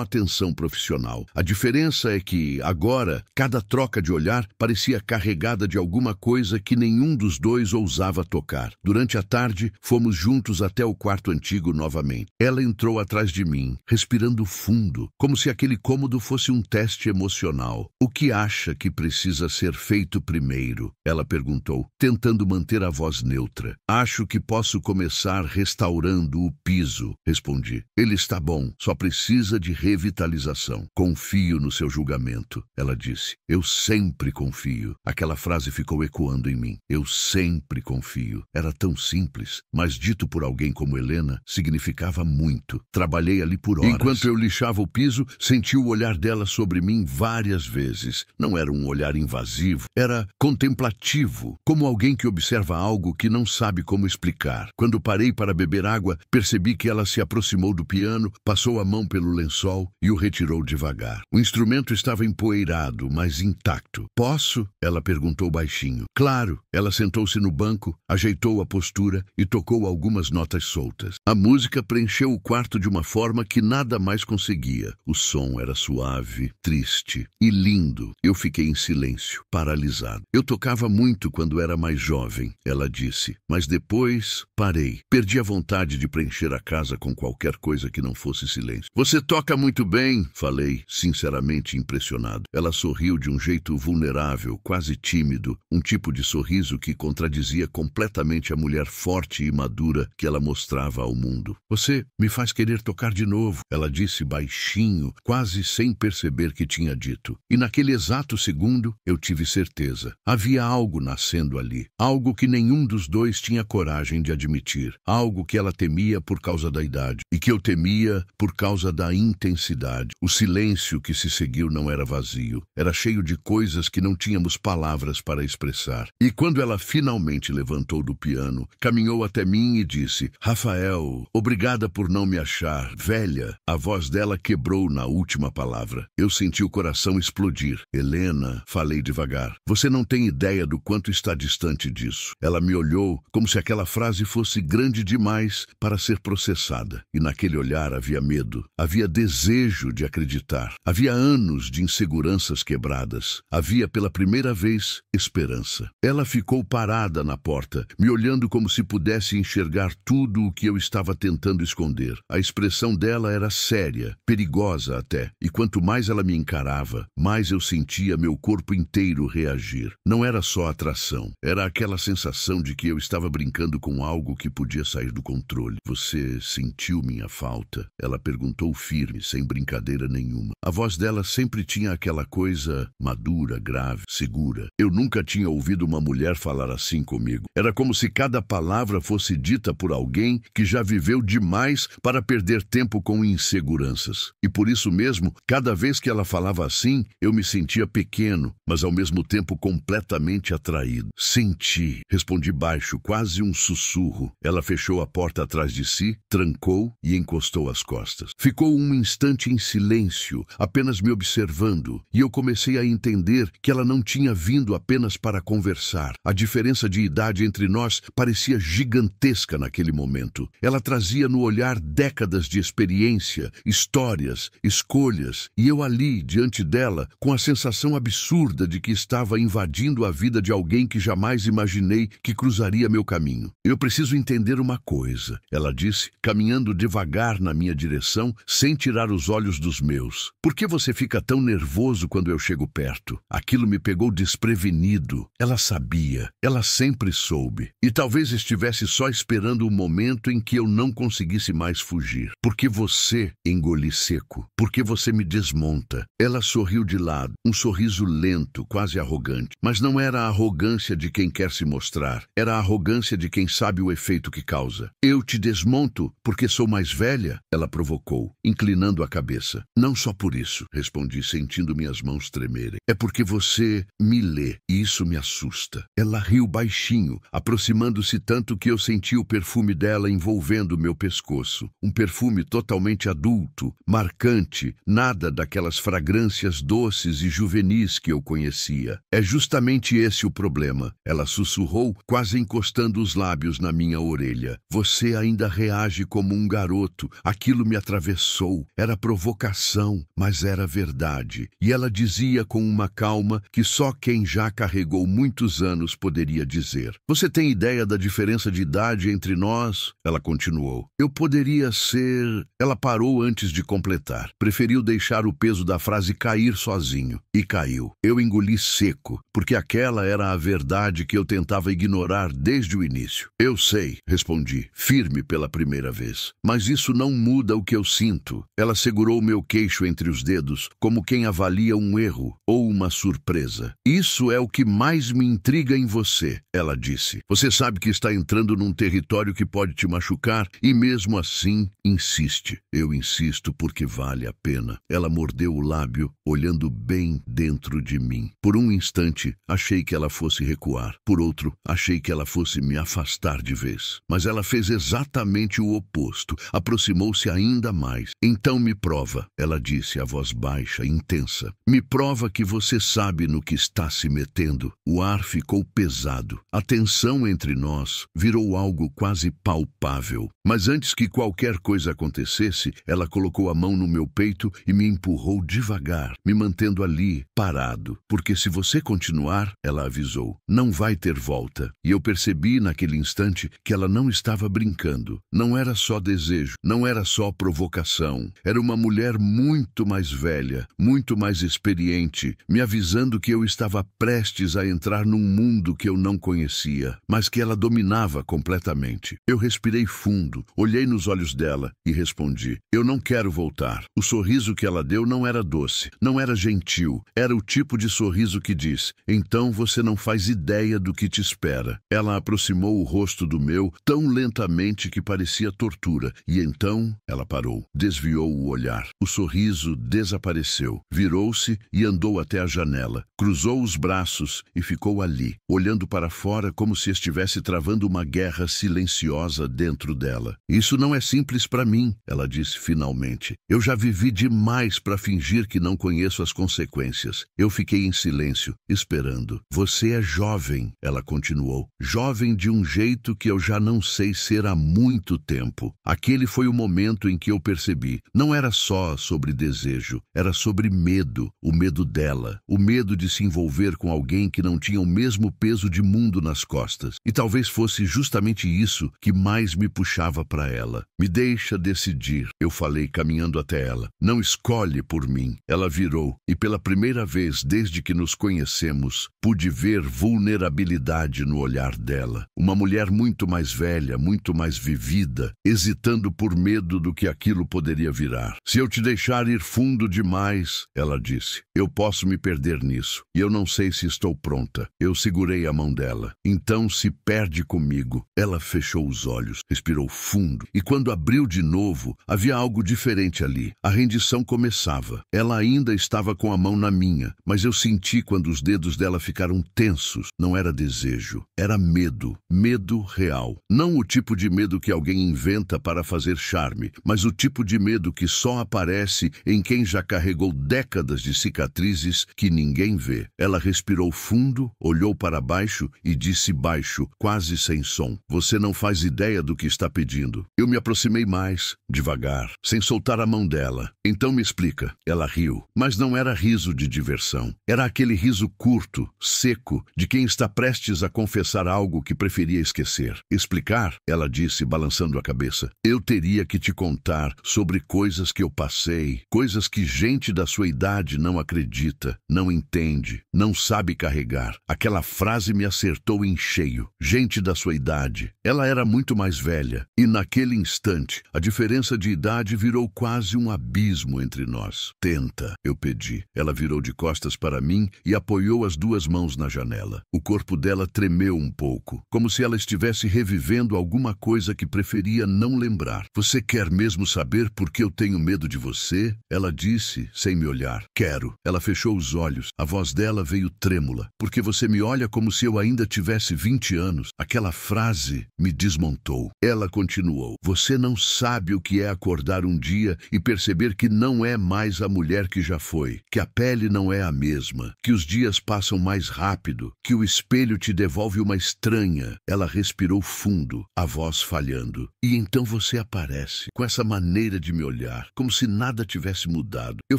atenção profissional. A diferença é que, agora, cada troca de olhar parecia carregada de alguma coisa que nenhum dos dois ousava tocar. Durante a tarde, fomos juntos até o quarto antigo novamente. Ela entrou atrás de mim, respirando fundo, como se aquele cômodo fosse um teste emocional. O que acha que precisa ser feito primeiro? Ela perguntou, tentando manter a voz neutra. Acho que posso começar restaurando o piso, respondi. Ele está bom, só precisa de revitalização. Confio no seu julgamento, ela disse. Eu sempre confio. Aquela frase ficou ecoando em mim. Eu sempre confio. Era tão simples, mas dito por alguém como Helena, significava muito. Trabalhei ali por horas. Enquanto eu lixava o piso, senti o olhar dela sobre mim várias vezes. Não era um olhar invasivo, era contemplativo, como alguém que observa algo que não sabe como explicar. Quando parei para beber água, percebi que ela se aproximou do piano, passou a mão pelo lençol e o retirou devagar. O instrumento estava empoeirado, mas intacto. Posso? Ela perguntou baixinho. Claro. Ela sentou-se no banco, ajeitou a postura e tocou algumas notas soltas. cadeiras. A música preencheu o quarto de uma forma que nada mais conseguia. O som era suave, triste e lindo. Eu fiquei em silêncio, paralisado. Eu tocava muito quando era mais jovem, ela disse, mas depois parei. Perdi a vontade de preencher a casa com qualquer coisa que não fosse silêncio. Você toca muito bem, falei, sinceramente impressionado. Ela sorriu de um jeito vulnerável, quase tímido, um tipo de sorriso que contradizia completamente a mulher forte e madura que ela mostrava ao mundo. Você me faz querer tocar de novo, ela disse baixinho, quase sem perceber que tinha dito. E naquele exato segundo, eu tive certeza. Havia algo nascendo ali, algo que nenhum dos dois tinha coragem de admitir, algo que ela temia por causa da idade e que eu temia por causa da intensidade. O silêncio que se seguiu não era vazio, era cheio de coisas que não tínhamos palavras para expressar. E quando ela finalmente levantou do piano, caminhou até mim e disse, Rafael, obrigada por não me achar velha. A voz dela quebrou na última palavra. Eu senti o coração explodir. Helena, falei devagar, você não tem ideia do quanto está distante disso. Ela me olhou como se aquela frase fosse grande demais para ser processada. E naquele olhar havia medo, havia desejo de acreditar, havia anos de inseguranças quebradas, havia pela primeira vez esperança. Ela ficou parada na porta, me olhando como se pudesse enxergar tudo o que eu estava tentando esconder. A expressão dela era séria, perigosa até, e quanto mais ela me encarava, mais eu sentia meu corpo inteiro reagir. Não era só atração, era aquela sensação de que eu estava brincando com algo que podia sair do controle. Você sentiu minha falta? Ela perguntou firme, sem brincadeira nenhuma. A voz dela sempre tinha aquela coisa madura, grave, segura. Eu nunca tinha ouvido uma mulher falar assim comigo. Era como se cada palavra fosse dita por alguém que já viveu demais para perder tempo com inseguranças. E por isso mesmo, cada vez que ela falava assim, eu me sentia pequeno, mas ao mesmo tempo completamente atraído. Senti, respondi baixo, quase um sussurro. Ela fechou a porta atrás de si, trancou e encostou as costas. Ficou um instante em silêncio, apenas me observando, e eu comecei a entender que ela não tinha vindo apenas para conversar. A diferença de idade entre nós parecia gigantesca naquele momento. Ela trazia no olhar décadas de experiência, histórias, escolhas, e eu ali, diante dela, com a sensação absurda de que estava invadindo a vida de alguém que jamais imaginei que cruzaria meu caminho. Eu preciso entender uma coisa, ela disse, caminhando devagar na minha direção, sem tirar os olhos dos meus. Por que você fica tão nervoso quando eu chego perto? Aquilo me pegou desprevenido. Ela sabia, ela sempre soube. E talvez estivesse só esperando o momento em que eu não conseguisse mais fugir. Porque você, engoli seco, porque você me desmonta. Ela sorriu de lado, um sorriso lento, quase arrogante. Mas não era a arrogância de quem quer se mostrar, era a arrogância de quem sabe o efeito que causa. Eu te desmonto porque sou mais velha? Ela provocou, inclinando a cabeça. Não só por isso, respondi, sentindo minhas mãos tremerem. É porque você me lê, e isso me assusta. Ela riu baixinho, aproximando-se tanto que eu senti o perfume dela envolvendo meu pescoço. Um perfume totalmente adulto, marcante, nada daquelas fragrâncias doces e juvenis que eu conhecia. É justamente esse o problema. Ela sussurrou, quase encostando os lábios na minha orelha. Você ainda reage como um garoto. Aquilo me atravessou. Era provocação, mas era verdade. E ela dizia com uma calma que só quem já carregou muitos anos poderia dizer. Você tem ideia da diferença de idade entre nós? Ela continuou. Eu poderia ser... Ela parou antes de completar. Preferiu deixar o peso da frase cair sozinho. E caiu. Eu engoli seco, porque aquela era a verdade que eu tentava ignorar desde o início. Eu sei, respondi, firme pela primeira vez. Mas isso não muda o que eu sinto. Ela segurou meu queixo entre os dedos, como quem avalia um erro ou uma surpresa. Isso é o que mais me intriga em você, ela disse. Você sabe que está entrando num território que pode te machucar e mesmo assim insiste. Eu insisto porque vale a pena. Ela mordeu o lábio, olhando bem dentro de mim. Por um instante, achei que ela fosse recuar. Por outro, achei que ela fosse me afastar de vez. Mas ela fez exatamente o oposto. Aproximou-se ainda mais. Então me prova, ela disse, a voz baixa, intensa. Me prova que você sabe no que está se metendo. O ar ficou pesado. A tensão entre nós virou algo quase palpável. inafável. Mas antes que qualquer coisa acontecesse, ela colocou a mão no meu peito e me empurrou devagar, me mantendo ali, parado. Porque se você continuar, ela avisou, não vai ter volta. E eu percebi naquele instante que ela não estava brincando. Não era só desejo, não era só provocação. Era uma mulher muito mais velha, muito mais experiente, me avisando que eu estava prestes a entrar num mundo que eu não conhecia, mas que ela dominava completamente. Eu respirei fundo, olhei nos olhos dela e respondi, eu não quero voltar. O sorriso que ela deu não era doce, não era gentil, era o tipo de sorriso que diz, então você não faz ideia do que te espera. Ela aproximou o rosto do meu tão lentamente que parecia tortura, e então ela parou, desviou o olhar. O sorriso desapareceu, virou-se e andou até a janela, cruzou os braços e ficou ali, olhando para fora como se estivesse travando uma guerra silenciosa dentro dela. Isso não é simples para mim, ela disse finalmente. Eu já vivi demais para fingir que não conheço as consequências. Eu fiquei em silêncio, esperando. Você é jovem, ela continuou. Jovem de um jeito que eu já não sei ser há muito tempo. Aquele foi o momento em que eu percebi. Não era só sobre desejo, era sobre medo. O medo dela, o medo de se envolver com alguém que não tinha o mesmo peso de mundo nas costas. E talvez fosse justamente isso que mais me puxava para ela. Me deixa decidir, eu falei caminhando até ela. Não escolhe por mim. Ela virou e pela primeira vez desde que nos conhecemos, pude ver vulnerabilidade no olhar dela. Uma mulher muito mais velha, muito mais vivida, hesitando por medo do que aquilo poderia virar. Se eu te deixar ir fundo demais, ela disse, eu posso me perder nisso. E eu não sei se estou pronta. Eu segurei a mão dela. Então se perde comigo. Ela fechou os olhos, respirou fundo. E quando abriu de novo, havia algo diferente ali. A rendição começava. Ela ainda estava com a mão na minha, mas eu senti quando os dedos dela ficaram tensos. Não era desejo, era medo. Medo real. Não o tipo de medo que alguém inventa para fazer charme, mas o tipo de medo que só aparece em quem já carregou décadas de cicatrizes que ninguém vê. Ela respirou fundo, olhou para baixo e disse baixo, quase sem som, você não faz ideia do que está pedindo. Eu me aproximei mais, devagar, sem soltar a mão dela. Então me explica. Ela riu, mas não era riso de diversão. Era aquele riso curto, seco, de quem está prestes a confessar algo que preferia esquecer. Explicar? Ela disse, balançando a cabeça. Eu teria que te contar sobre coisas que eu passei, coisas que gente da sua idade não acredita, não entende, não sabe carregar. Aquela frase me acertou em cheio. Gente da sua idade. Ela era muito mais velha, e naquele instante, a diferença de idade virou quase um abismo entre nós. Tenta, eu pedi. Ela virou de costas para mim e apoiou as duas mãos na janela. O corpo dela tremeu um pouco, como se ela estivesse revivendo alguma coisa que preferia não lembrar. Você quer mesmo saber por que eu tenho medo de você? Ela disse, sem me olhar. Quero. Ela fechou os olhos. A voz dela veio trêmula. Porque você me olha como se eu ainda tivesse 20 anos. Aquela frase me desmontou. Ela continuou. Você não sabe o que é acordar um dia e perceber que não é mais a mulher que já foi, que a pele não é a mesma, que os dias passam mais rápido, que o espelho te devolve uma estranha. Ela respirou fundo, a voz falhando. E então você aparece, com essa maneira de me olhar, como se nada tivesse mudado. Eu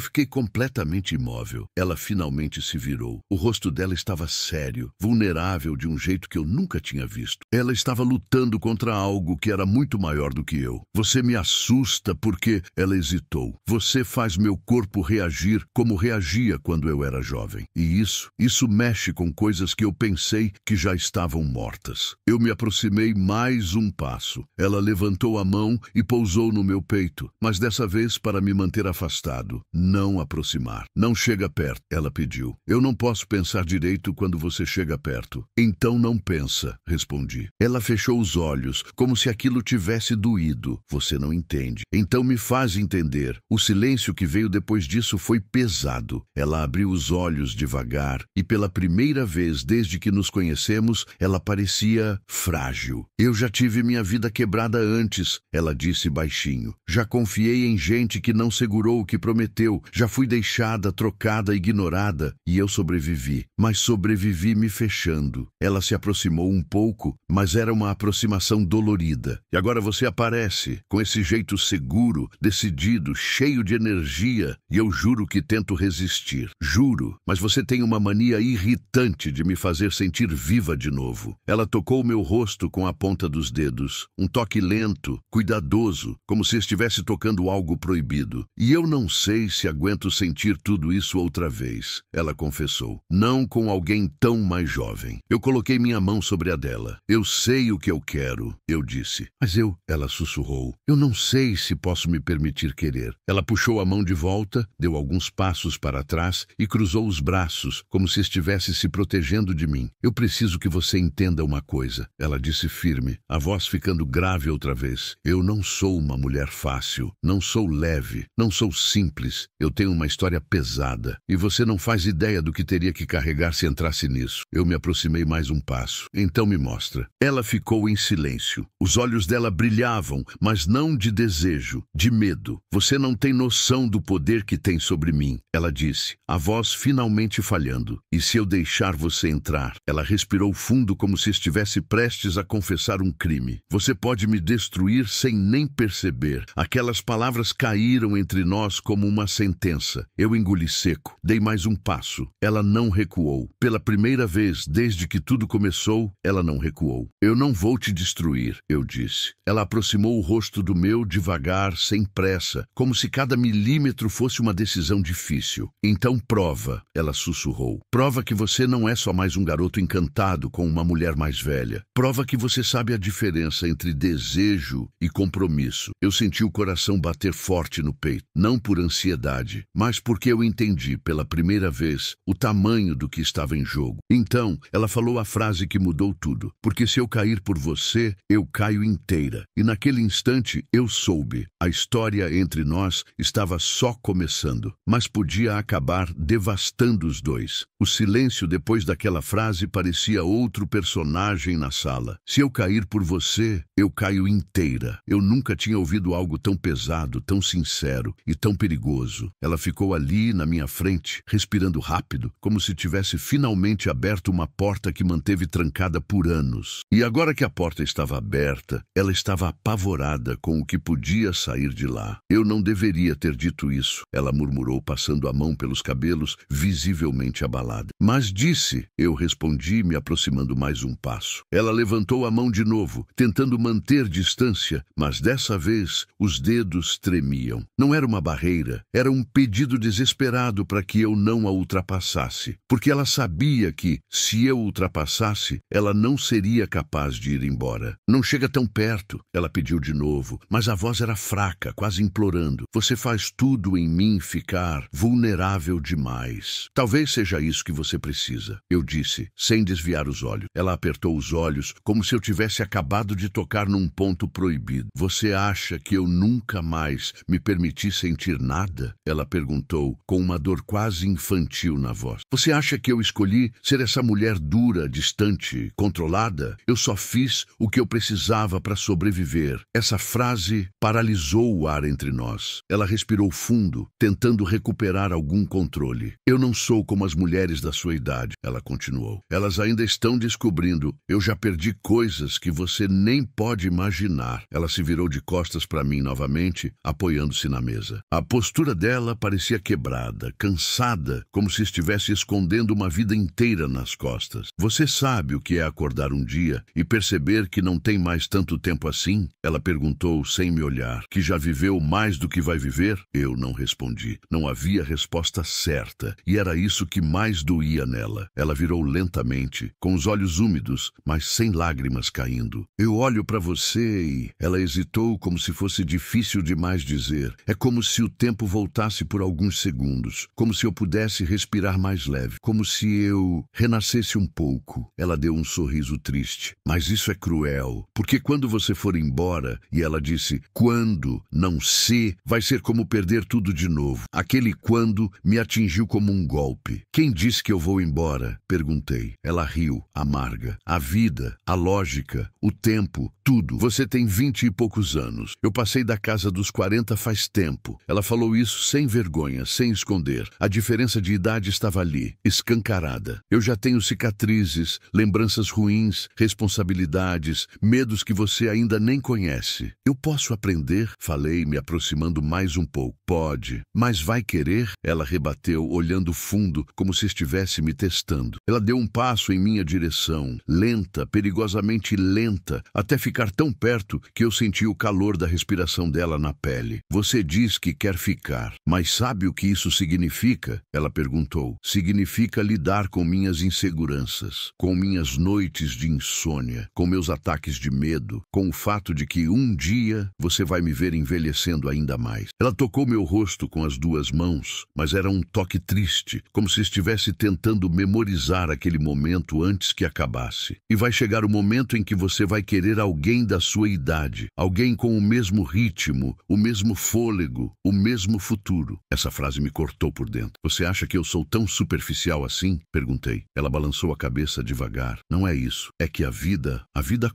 fiquei completamente imóvel. Ela finalmente se virou. O rosto dela estava sério, vulnerável de um jeito que eu nunca tinha visto. Ela estava lutando contra algo que era muito maior do que eu. Você me assusta porque... Ela hesitou. Você faz meu corpo reagir como reagia quando eu era jovem. E isso mexe com coisas que eu pensei que já estavam mortas. Eu me aproximei mais um passo. Ela levantou a mão e pousou no meu peito, mas dessa vez para me manter afastado. Não aproximar. Não chega perto, ela pediu. Eu não posso pensar direito quando você chega perto. Então não pensa, respondi. Ela fechou os olhos, como se aquilo tivesse doído. Você não entende. Então me faz entender. O silêncio que veio depois disso foi pesado. Ela abriu os olhos devagar e pela primeira vez desde que nos conhecemos, ela parecia frágil. Eu já tive minha vida quebrada antes, ela disse baixinho. Já confiei em gente que não segurou o que prometeu. Já fui deixada, trocada, ignorada e eu sobrevivi. Mas sobrevivi me fechando. Ela se aproximou um pouco, mas era uma aproximação dolorida. saída. E agora você aparece, com esse jeito seguro, decidido, cheio de energia, e eu juro que tento resistir. Juro, mas você tem uma mania irritante de me fazer sentir viva de novo. Ela tocou meu rosto com a ponta dos dedos, um toque lento, cuidadoso, como se estivesse tocando algo proibido. E eu não sei se aguento sentir tudo isso outra vez, ela confessou. Não com alguém tão mais jovem. Eu coloquei minha mão sobre a dela. Eu sei o que eu quero, eu disse. Mas ela sussurrou. Eu não sei se posso me permitir querer. Ela puxou a mão de volta, deu alguns passos para trás e cruzou os braços, como se estivesse se protegendo de mim. Eu preciso que você entenda uma coisa, ela disse firme, a voz ficando grave outra vez. Eu não sou uma mulher fácil, não sou leve, não sou simples. Eu tenho uma história pesada e você não faz ideia do que teria que carregar se entrasse nisso. Eu me aproximei mais um passo. Então me mostra. Ela ficou em silêncio. Os olhos dela brilhavam, mas não de desejo, de medo. Você não tem noção do poder que tem sobre mim, ela disse, a voz finalmente falhando. E se eu deixar você entrar? Ela respirou fundo como se estivesse prestes a confessar um crime. Você pode me destruir sem nem perceber. Aquelas palavras caíram entre nós como uma sentença. Eu engoli seco. Dei mais um passo. Ela não recuou. Pela primeira vez desde que tudo começou, ela não recuou. Eu não vou te destruir, eu disse. Ela aproximou o rosto do meu devagar, sem pressa, como se cada milímetro fosse uma decisão difícil. Então prova, ela sussurrou. Prova que você não é só mais um garoto encantado com uma mulher mais velha. Prova que você sabe a diferença entre desejo e compromisso. Eu senti o coração bater forte no peito, não por ansiedade, mas porque eu entendi pela primeira vez o tamanho do que estava em jogo. Então, ela falou a frase que mudou tudo. Porque se eu cair por você, eu caio inteira. E naquele instante eu soube. A história entre nós estava só começando, mas podia acabar devastando os dois. O silêncio depois daquela frase parecia outro personagem na sala. Se eu cair por você, eu caio inteira. Eu nunca tinha ouvido algo tão pesado, tão sincero e tão perigoso. Ela ficou ali na minha frente, respirando rápido, como se tivesse finalmente aberto uma porta que manteve trancada por anos. E agora que a porta estava aberta, ela estava apavorada com o que podia sair de lá. Eu não deveria ter dito isso, ela murmurou, passando a mão pelos cabelos, visivelmente abalada. Mas disse, eu respondi, me aproximando mais um passo. Ela levantou a mão de novo, tentando manter distância, mas dessa vez os dedos tremiam. Não era uma barreira, era um pedido desesperado para que eu não a ultrapassasse, porque ela sabia que, se eu ultrapassasse, ela não seria capaz de ir embora. Não chega tão perto, ela pediu de novo, mas a voz era fraca, quase implorando. Você faz tudo em mim ficar vulnerável demais. Talvez seja isso que você precisa, eu disse, sem desviar os olhos. Ela apertou os olhos, como se eu tivesse acabado de tocar num ponto proibido. Você acha que eu nunca mais me permiti sentir nada? Ela perguntou, com uma dor quase infantil na voz. Você acha que eu escolhi ser essa mulher dura, distante, controlada? Eu só fiz o que eu precisava para sobreviver. Essa frase paralisou o ar entre nós. Ela respirou fundo, tentando recuperar algum controle. Eu não sou como as mulheres da sua idade, ela continuou. Elas ainda estão descobrindo. Eu já perdi coisas que você nem pode imaginar. Ela se virou de costas para mim novamente, apoiando-se na mesa. A postura dela parecia quebrada, cansada, como se estivesse escondendo uma vida inteira nas costas. Você sabe o que é acordar um dia e perceber que não tem mais tanto tempo assim? Ela perguntou sem me olhar. Que já viveu mais do que vai viver? Eu não respondi. Não havia resposta certa, e era isso que mais doía nela. Ela virou lentamente, com os olhos úmidos, mas sem lágrimas caindo. Eu olho para você e... Ela hesitou, como se fosse difícil demais dizer. É como se o tempo voltasse por alguns segundos, como se eu pudesse respirar mais leve, como se eu renascesse um pouco. Ela deu um sorriso triste. Mas isso é cruel, porque quando você for embora, e ela disse, quando, não se, vai ser como perder tudo de novo. Aquele quando me atingiu como um golpe. Quem disse que eu vou embora? Perguntei. Ela riu, amarga. A vida, a lógica, o tempo, tudo. Você tem 20 e poucos anos. Eu passei da casa dos 40 faz tempo. Ela falou isso sem vergonha, sem esconder. A diferença de idade estava ali, escancarada. Eu já tenho cicatrizes, lembranças ruins, responsabilidades, medos segredos que você ainda nem conhece. Eu posso aprender? Falei, me aproximando mais um pouco. Pode, mas vai querer? Ela rebateu, olhando fundo, como se estivesse me testando. Ela deu um passo em minha direção, lenta, perigosamente lenta, até ficar tão perto que eu senti o calor da respiração dela na pele. Você diz que quer ficar, mas sabe o que isso significa? Ela perguntou. Significa lidar com minhas inseguranças, com minhas noites de insônia, com meus ataques de medo, com o fato de que um dia você vai me ver envelhecendo ainda mais. Ela tocou meu rosto com as duas mãos, mas era um toque triste, como se estivesse tentando memorizar aquele momento antes que acabasse. E vai chegar o momento em que você vai querer alguém da sua idade, alguém com o mesmo ritmo, o mesmo fôlego, o mesmo futuro. Essa frase me cortou por dentro. Você acha que eu sou tão superficial assim? Perguntei. Ela balançou a cabeça devagar. Não é isso. É que a vida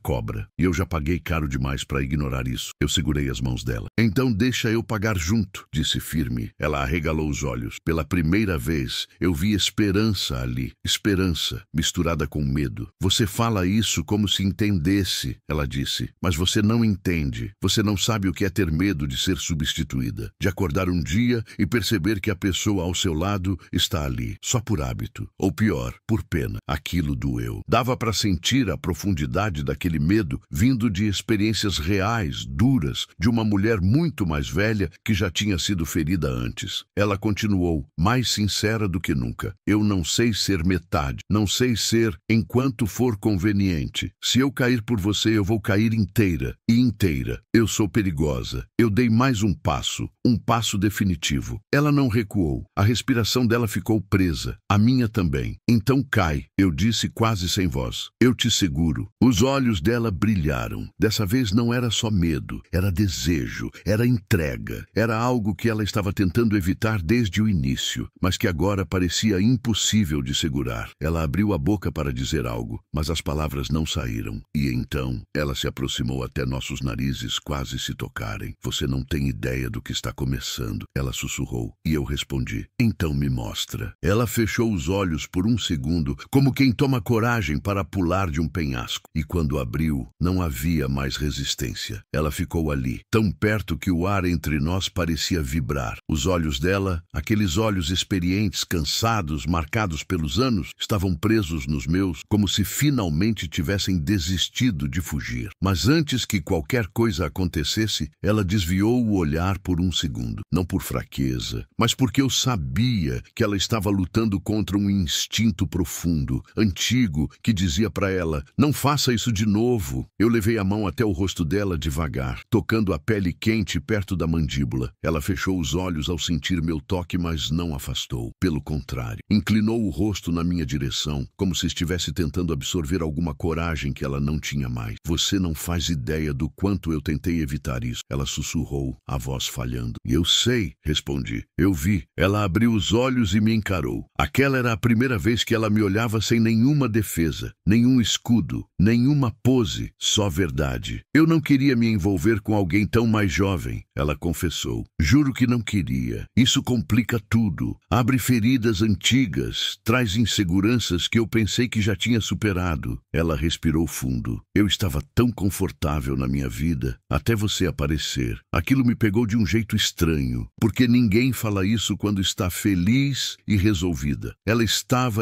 cobra. E eu já paguei caro demais para ignorar isso. Eu segurei as mãos dela. Então deixa eu pagar junto, disse firme. Ela arregalou os olhos. Pela primeira vez, eu vi esperança ali. Esperança, misturada com medo. Você fala isso como se entendesse, ela disse. Mas você não entende. Você não sabe o que é ter medo de ser substituída. De acordar um dia e perceber que a pessoa ao seu lado está ali, só por hábito. Ou pior, por pena. Aquilo doeu. Dava para sentir a profundidade daquele medo vindo de experiências reais, duras, de uma mulher muito mais velha que já tinha sido ferida antes. Ela continuou, mais sincera do que nunca. Eu não sei ser metade. Não sei ser enquanto for conveniente. Se eu cair por você, eu vou cair inteira. E inteira. Eu sou perigosa. Eu dei mais um passo definitivo. Ela não recuou. A respiração dela ficou presa. A minha também. Então cai, eu disse quase sem voz. Eu te seguro. Os olhos dela brilharam. Dessa vez não era só medo, era desejo, era entrega. Era algo que ela estava tentando evitar desde o início, mas que agora parecia impossível de segurar. Ela abriu a boca para dizer algo, mas as palavras não saíram. E então ela se aproximou até nossos narizes quase se tocarem. Você não tem ideia do que está começando, ela sussurrou. E eu respondi, então me mostra. Ela fechou os olhos por um segundo, como quem toma coragem para pular de um penhasco. E quando abriu, não havia mais resistência. Ela ficou ali, tão perto que o ar entre nós parecia vibrar. Os olhos dela, aqueles olhos experientes, cansados, marcados pelos anos, estavam presos nos meus, como se finalmente tivessem desistido de fugir. Mas antes que qualquer coisa acontecesse, ela desviou o olhar por um segundo. Não por fraqueza, mas porque eu sabia que ela estava lutando contra um instinto profundo, antigo, que dizia para ela, não faça isso de novo. Eu levei a mão até o rosto dela devagar, tocando a pele quente perto da mandíbula. Ela fechou os olhos ao sentir meu toque, mas não afastou. Pelo contrário, inclinou o rosto na minha direção, como se estivesse tentando absorver alguma coragem que ela não tinha mais. Você não faz ideia do quanto eu tentei evitar isso. Ela sussurrou, a voz falhando. Eu sei, respondi. Eu vi. Ela abriu os olhos e me encarou. Aquela era a primeira vez que ela me olhava sem nenhuma defesa, nenhum escudo, nenhuma pose, só verdade. Eu não queria me envolver com alguém tão mais jovem, ela confessou. Juro que não queria. Isso complica tudo. Abre feridas antigas, traz inseguranças que eu pensei que já tinha superado. Ela respirou fundo. Eu estava tão confortável na minha vida, até você aparecer. Aquilo me pegou de um jeito estranho, porque ninguém fala isso quando está feliz e resolvida. Ela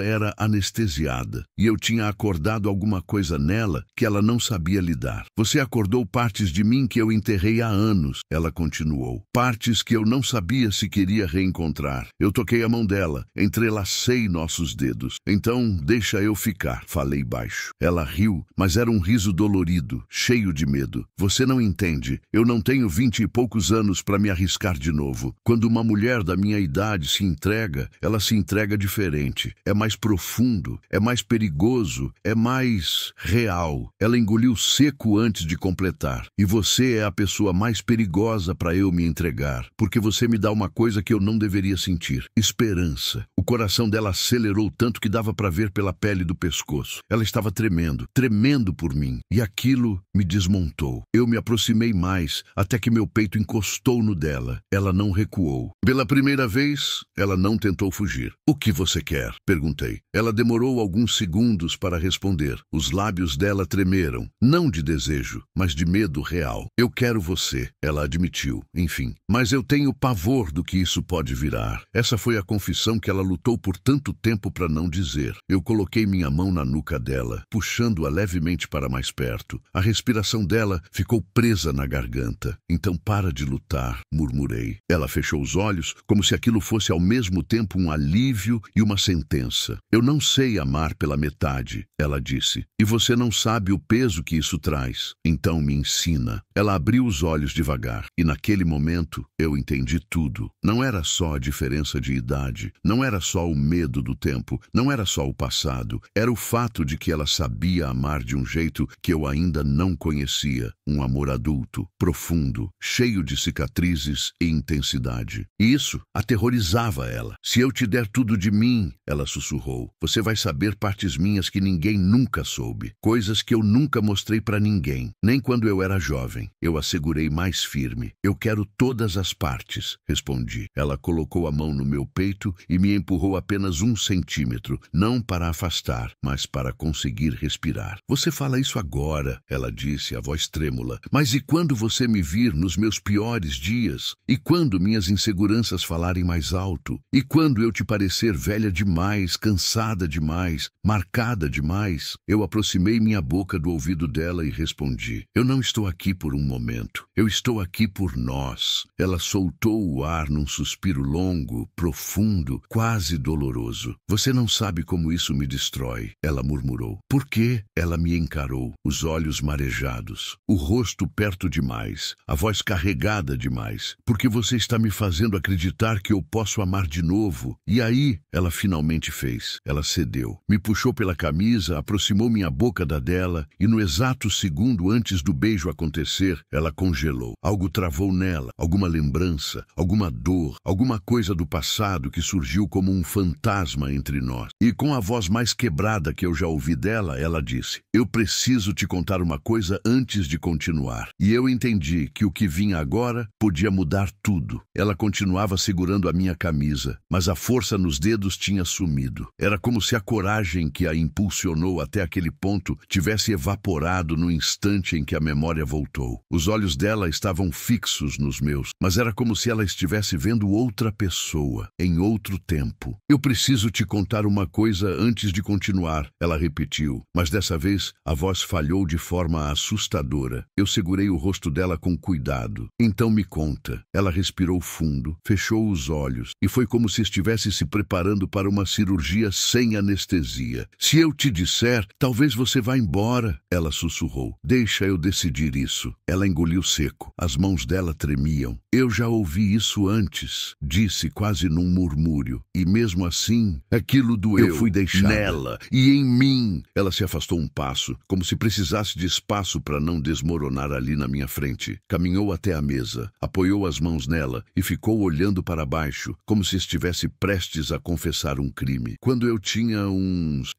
era anestesiada, e eu tinha acordado alguma coisa nela que ela não sabia lidar. Você acordou partes de mim que eu enterrei há anos, ela continuou. Partes que eu não sabia se queria reencontrar. Eu toquei a mão dela, entrelacei nossos dedos. Então, deixa eu ficar, falei baixo. Ela riu, mas era um riso dolorido, cheio de medo. Você não entende. Eu não tenho 20 e poucos anos para me arriscar de novo. Quando uma mulher da minha idade se entrega, ela se entrega diferente. É mais profundo, é mais perigoso, é mais real. Ela engoliu seco antes de completar. E você é a pessoa mais perigosa para eu me entregar, porque você me dá uma coisa que eu não deveria sentir. Esperança. O coração dela acelerou tanto que dava para ver pela pele do pescoço. Ela estava tremendo, tremendo por mim. E aquilo me desmontou. Eu me aproximei mais, até que meu peito encostou no dela. Ela não recuou. Pela primeira vez, ela não tentou fugir. O que você quer? Perguntei. Ela demorou alguns segundos para responder. Os lábios dela tremeram. Não de desejo, mas de medo real. Eu quero você, ela admitiu, enfim. Mas eu tenho pavor do que isso pode virar. Essa foi a confissão que ela lutou por tanto tempo para não dizer. Eu coloquei minha mão na nuca dela, puxando-a levemente para mais perto. A respiração dela ficou presa na garganta. Então para de lutar, murmurei. Ela fechou os olhos, como se aquilo fosse ao mesmo tempo um alívio e uma sentença. Eu não sei amar pela metade, ela disse. E você não sabe o peso que isso traz. Então me ensina. Ela abriu os olhos devagar. E naquele momento eu entendi tudo. Não era só a diferença de idade. Não era só o medo do tempo. Não era só o passado. Era o fato de que ela sabia amar de um jeito que eu ainda não conhecia. Um amor adulto, profundo, cheio de cicatrizes e intensidade. E isso aterrorizava ela. Se eu te der tudo de mim, ela sussurrou, você vai saber partes minhas que ninguém nunca soube. Coisas que eu nunca mostrei para ninguém, nem quando eu era jovem. Eu assegurei mais firme. Eu quero todas as partes, respondi. Ela colocou a mão no meu peito e me empurrou apenas 1 centímetro, não para afastar, mas para conseguir respirar. Você fala isso agora, ela disse, a voz trêmula. Mas e quando você me vir nos meus piores dias? E quando minhas inseguranças falarem mais alto? E quando eu te parecer velha demais, cansada demais, marcada demais? Eu aproximei minha boca do ouvido dela e respondi. Eu não estou aqui por um momento. Eu estou aqui por nós. Ela soltou o ar num suspiro longo, profundo, quase doloroso. Você não sabe como isso me destrói, ela murmurou. Por quê? Ela me encarou, os olhos marejados, o rosto perto demais, a voz carregada demais. Porque você está me fazendo acreditar que eu posso amar de novo. E aí, ela finalmente fez. Ela cedeu. Me puxou pela camisa, aproximou minha boca da dela e no exato segundo antes do beijo acontecer, ela congelou. Algo travou nela, alguma lembrança, alguma dor, alguma coisa do passado que surgiu como um fantasma entre nós. E com a voz mais quebrada que eu já ouvi dela, ela disse, eu preciso te contar uma coisa antes de continuar. E eu entendi que o que vinha agora podia mudar tudo. Ela continuava segurando a minha camisa, mas a força nos dedos tinha sumido. Era como se a coragem que a impulsionou até aquele ponto tivesse evaporado no instante em que a memória voltou. Os olhos dela estavam fixos nos meus, mas era como se ela estivesse vendo outra pessoa, em outro tempo. Eu preciso te contar uma coisa antes de continuar, ela repetiu, mas dessa vez a voz falhou de forma assustadora. Eu segurei o rosto dela com cuidado. Então me conta. Ela respirou fundo, fechou os olhos e foi como se estivesse se preparando para uma cirurgia sem anestesia. Se eu te disser, talvez você vá embora, ela sussurrou. Deixa eu decidir isso. Ela engoliu seco. As mãos dela tremiam. Eu já ouvi isso antes, disse quase num murmúrio. E mesmo assim, aquilo doeu. Eu fui deixada nela e em mim. Ela se afastou um passo, como se precisasse de espaço para não desmoronar ali na minha frente. Caminhou até a mesa, apoiou as mãos nela e ficou olhando para baixo, como se estivesse prestes a confessar um crime. Quando eu tinha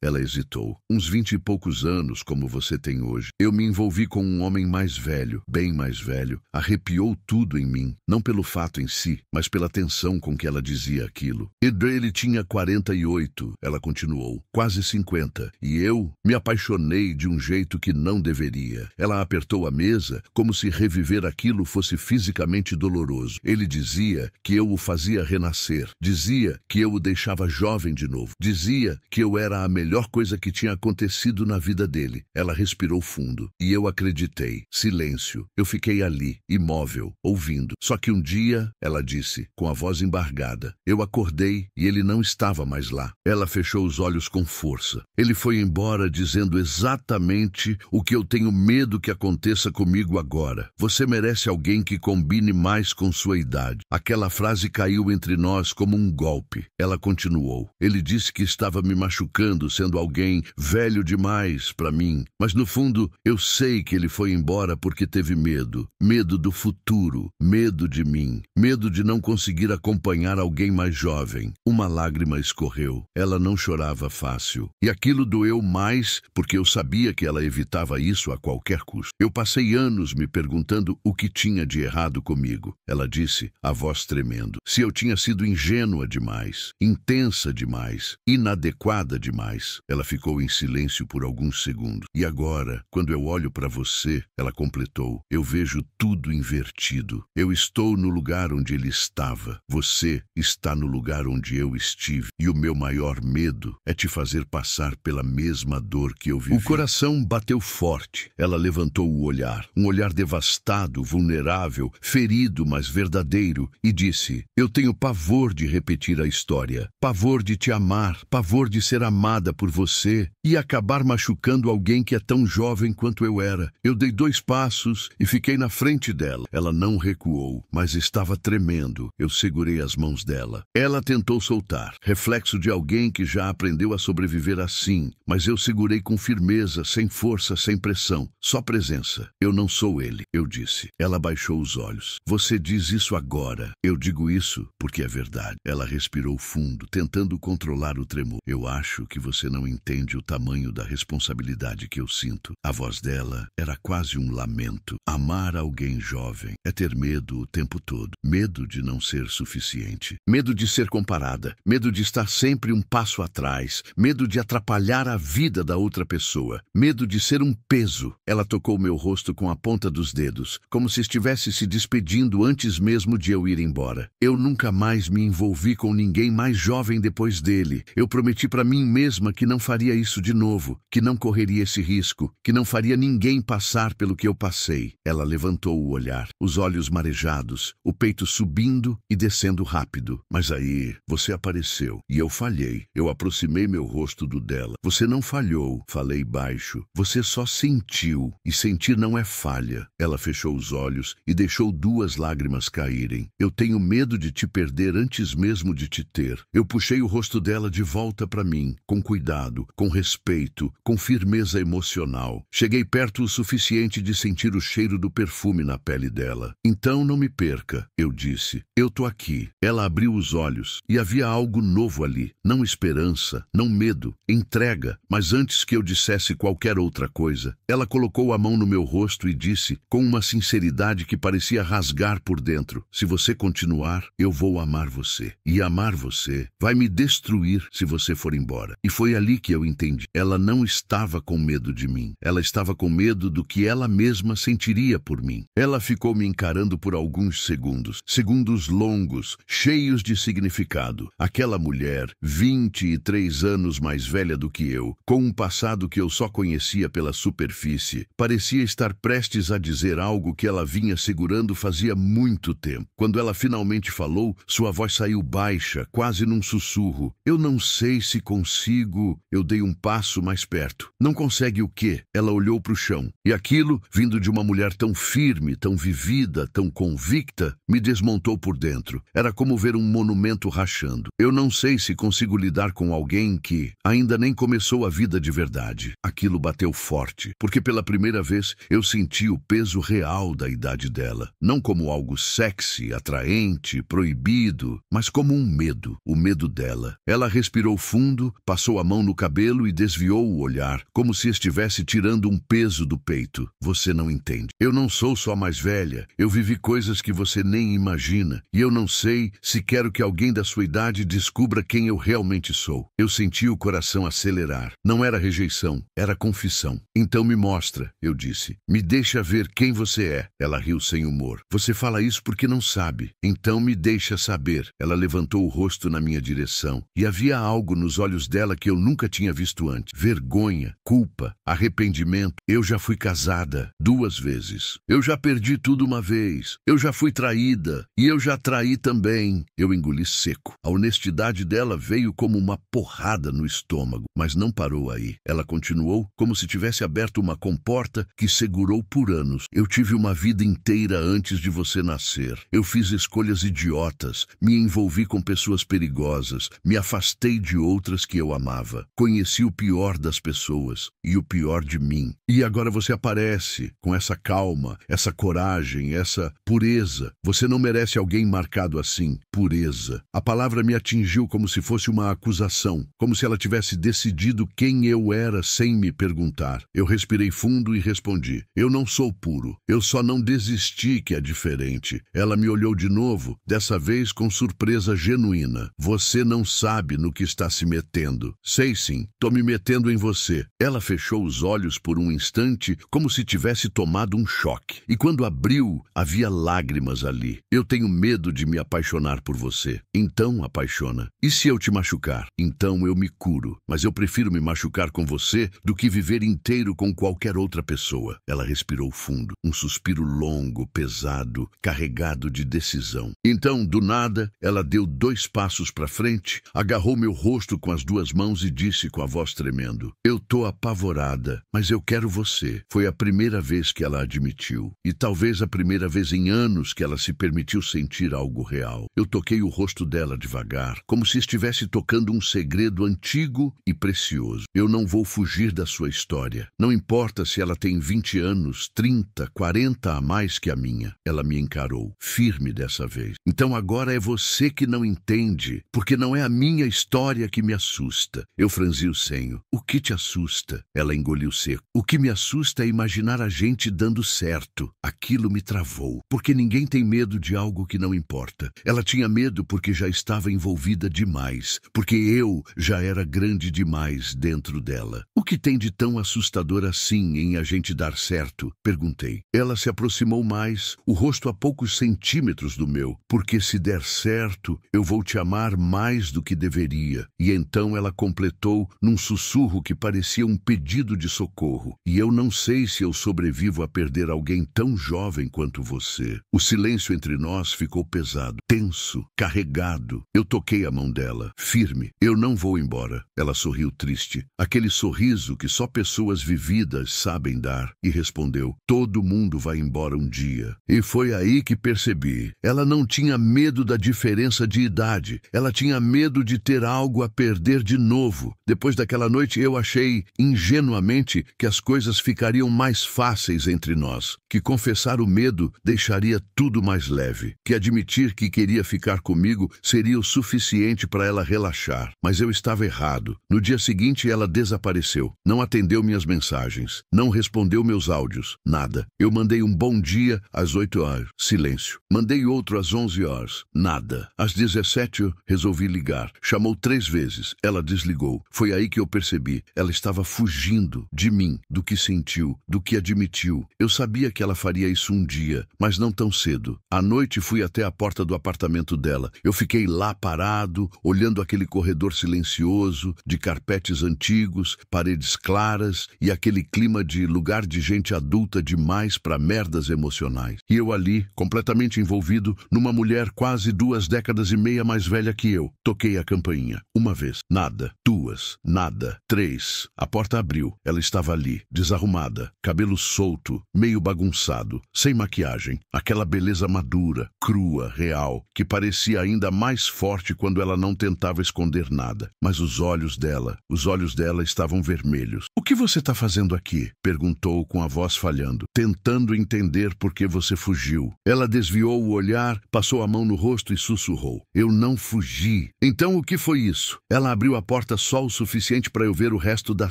ela hesitou, uns 20 e poucos anos, como você tem hoje, eu me envolvi com um homem mais velho, bem mais velho. Arrepiou tudo em mim, não pelo fato em si, mas pela tensão com que ela dizia aquilo. Ele tinha 48, ela continuou, quase 50, e eu me apaixonei de um jeito que não deveria. Ela apertou a mesa, como se reviver aquilo fosse fisicamente doloroso. Ele dizia que eu o fazia renascer, dizia que eu o deixava jovem de novo, dizia que eu era a melhor coisa que tinha acontecido na vida dele. Ela respirou fundo, e eu acreditei. Silêncio. Eu fiquei ali, imóvel, ouvindo. Só que um dia, ela disse, com a voz embargada, eu acordei e ele não estava mais lá. Ela fechou os olhos com força. Ele foi embora dizendo exatamente o que eu tenho medo que aconteça comigo agora. Você merece alguém que combine mais com sua idade. Aquela frase caiu entre nós como um golpe. Ela continuou. Ele disse que estava me machucando sendo alguém velho demais para mim. Mas no fundo, eu sei que ele foi embora porque teve medo. Medo do futuro. Medo de mim. Medo de não conseguir acompanhar alguém mais jovem. Uma lágrima escorreu. Ela não chorava fácil. E aquilo doeu mais porque eu sabia que ela evitava isso a qualquer custo. Eu passei anos me perguntando o que tinha de errado comigo. Ela disse, a voz tremendo, se eu tinha sido ingênua demais, intensa demais, inadequada demais. Ela ficou em silêncio por alguns segundos. E agora, Quando eu olho para você, ela completou, eu vejo tudo invertido. Eu estou no lugar onde ele estava. Você está no lugar onde eu estive. E o meu maior medo é te fazer passar pela mesma dor que eu vivi. O coração bateu forte. Ela levantou o olhar. Um olhar devastado, vulnerável, ferido, mas verdadeiro. E disse, eu tenho pavor de repetir a história. Pavor de te amar. Pavor de ser amada por você. E acabar machucando alguém que é tão jovem quanto eu era. Eu dei 2 passos e fiquei na frente dela. Ela não recuou, mas estava tremendo. Eu segurei as mãos dela. Ela tentou soltar, reflexo de alguém que já aprendeu a sobreviver assim, mas eu segurei com firmeza, sem força, sem pressão, só presença. Eu não sou ele, eu disse. Ela baixou os olhos. Você diz isso agora. Eu digo isso porque é verdade. Ela respirou fundo, tentando controlar o tremor. Eu acho que você não entende o tamanho da responsabilidade que eu sinto. A voz dela era quase um lamento. Amar alguém jovem é ter medo o tempo todo. Medo de não ser suficiente. Medo de ser comparada. Medo de estar sempre um passo atrás. Medo de atrapalhar a vida da outra pessoa. Medo de ser um peso. Ela tocou meu rosto com a ponta dos dedos, como se estivesse se despedindo antes mesmo de eu ir embora. Eu nunca mais me envolvi com ninguém mais jovem depois dele. Eu prometi para mim mesma que não faria isso de novo, que não correria esse risco, que não faria ninguém passar pelo que eu passei. Ela levantou o olhar, os olhos marejados, o peito subindo e descendo rápido. Mas aí, você apareceu e eu falhei. Eu aproximei meu rosto do dela. Você não falhou, falei baixo. Você só sentiu, e sentir não é falha. Ela fechou os olhos e deixou 2 lágrimas caírem. Eu tenho medo de te perder antes mesmo de te ter. Eu puxei o rosto dela de volta para mim, com cuidado, com respeito, com firmeza emocional. Cheguei perto o suficiente de sentir o cheiro do perfume na pele dela. Então não me perca, eu disse. Eu tô aqui. Ela abriu os olhos e havia algo novo ali. Não esperança, não medo, entrega. Mas antes que eu dissesse qualquer outra coisa, ela colocou a mão no meu rosto e disse, com uma sinceridade que parecia rasgar por dentro, se você continuar, eu vou amar você. E amar você vai me destruir se você for embora. E foi ali que eu entendi. Ela não estava com medo de mim. Ela estava com medo do que ela mesma sentiria por mim. Ela ficou me encarando por alguns segundos. Segundos longos, cheios de significado. Aquela mulher, 23 anos mais velha do que eu, com um passado que eu só conhecia pela superfície, parecia estar prestes a dizer algo que ela vinha segurando fazia muito tempo. Quando ela finalmente falou, sua voz saiu baixa, quase num sussurro. Eu não sei se consigo... Eu dei um passo mais perto. Não consegue o quê? Ela olhou para o chão. E aquilo, vindo de uma mulher tão firme, tão vivida, tão convicta, me desmontou por dentro. Era como ver um monumento rachando. Eu não sei se consigo lidar com alguém que ainda nem começou a vida de verdade. Aquilo bateu forte, porque pela primeira vez eu senti o peso real da idade dela. Não como algo sexy, atraente, proibido, mas como um medo, o medo dela. Ela respirou fundo, passou a mão no cabelo e desviou o olhar, como se estivesse tirando um peso do peito. Você não entende. Eu não sou só mais velha. Eu vivi coisas que você nem imagina. E eu não sei se quero que alguém da sua idade descubra quem eu realmente sou. Eu senti o coração acelerar. Não era rejeição, era confissão. Então me mostra, eu disse. Me deixa ver quem você é. Ela riu sem humor. Você fala isso porque não sabe. Então me deixa saber. Ela levantou o rosto na minha direção. E havia algo nos olhos dela que eu nunca tinha visto antes. Vergonha, culpa, arrependimento. Eu já fui casada 2 vezes. Eu já perdi tudo uma vez. Eu já fui traída. E eu já traí também. Eu engoli seco. A honestidade dela veio como uma porrada no estômago. Mas não parou aí. Ela continuou como se tivesse aberto uma comporta que segurou por anos. Eu tive uma vida inteira antes de você nascer. Eu fiz escolhas idiotas. Me envolvi com pessoas perigosas. Me afastei de outras que eu amava. Conheci o pior das pessoas e o pior de mim. E agora você aparece com essa calma, essa coragem, essa pureza. Você não merece alguém marcado assim. Pureza. A palavra me atingiu como se fosse uma acusação, como se ela tivesse decidido quem eu era sem me perguntar. Eu respirei fundo e respondi. Eu não sou puro. Eu só não desisti, que é diferente. Ela me olhou de novo, dessa vez com surpresa genuína. Você não sabe no que está se metendo. Sei sim, tô me metendo em você. Ela fechou os olhos olhos por um instante, como se tivesse tomado um choque. E quando abriu, havia lágrimas ali. Eu tenho medo de me apaixonar por você. Então apaixona. E se eu te machucar? Então eu me curo. Mas eu prefiro me machucar com você do que viver inteiro com qualquer outra pessoa. Ela respirou fundo, um suspiro longo, pesado, carregado de decisão. Então, do nada, ela deu 2 passos para frente, agarrou meu rosto com as 2 mãos e disse com a voz tremendo: "Eu tô apavorada, mas eu quero você." Foi a primeira vez que ela admitiu, e talvez a primeira vez em anos que ela se permitiu sentir algo real. Eu toquei o rosto dela devagar, como se estivesse tocando um segredo antigo e precioso. Eu não vou fugir da sua história. Não importa se ela tem 20 anos, 30, 40 a mais que a minha. Ela me encarou, firme dessa vez. Então agora é você que não entende, porque não é a minha história que me assusta. Eu franzi o senho. O que te assusta? Ela engoliu seco. O que me assusta é imaginar a gente dando certo. Aquilo me travou, porque ninguém tem medo de algo que não importa. Ela tinha medo porque já estava envolvida demais, porque eu já era grande demais dentro dela. O que tem de tão assustador assim em a gente dar certo? Perguntei. Ela se aproximou mais, o rosto a poucos centímetros do meu. Porque se der certo, eu vou te amar mais do que deveria. E então ela completou num sussurro que parecia um pedido de socorro. E eu não sei se eu sobrevivo a perder alguém tão jovem quanto você. O silêncio entre nós ficou pesado, tenso, carregado. Eu toquei a mão dela, firme. Eu não vou embora. Ela sorriu triste, aquele sorriso que só pessoas vividas sabem dar, e respondeu: todo mundo vai embora um dia. E foi aí que percebi. Ela não tinha medo da diferença de idade. Ela tinha medo de ter algo a perder de novo. Depois daquela noite eu achei, ingenuamente, que as coisas ficariam mais fáceis entre nós, que confessar o medo deixaria tudo mais leve, que admitir que queria ficar comigo seria o suficiente para ela relaxar. Mas eu estava errado. No dia seguinte ela desapareceu. Não atendeu minhas mensagens. Não respondeu meus áudios. Nada. Eu mandei um bom dia às 8 horas. Silêncio. Mandei outro às 11 horas. Nada. Às 17 eu resolvi ligar. Chamou 3 vezes. Ela desligou. Foi aí que eu percebi. Ela estava fugindo de mim, do que sentiu, do que admitiu. Eu sabia que ela faria isso um dia, mas não tão cedo. À noite fui até a porta do apartamento dela. Eu fiquei lá parado, olhando aquele corredor silencioso, de carpetes antigos, paredes claras e aquele clima de lugar de gente adulta demais para merdas emocionais. E eu ali, completamente envolvido, numa mulher quase 2 décadas e meia mais velha que eu. Toquei a campainha. 1 vez. Nada. 2. Nada. 3. A porta abriu. Ela estava ali, desarrumada, cabelo solto, meio bagunçado, sem maquiagem. Aquela beleza madura, crua, real, que parecia ainda mais forte quando ela não tentava esconder nada. Mas os olhos dela estavam vermelhos. "O que você está fazendo aqui?" perguntou com a voz falhando. "Tentando entender por que você fugiu." Ela desviou o olhar, passou a mão no rosto e sussurrou: "Eu não fugi." "Então o que foi isso?" Ela abriu a porta só o suficiente para eu ver o resto da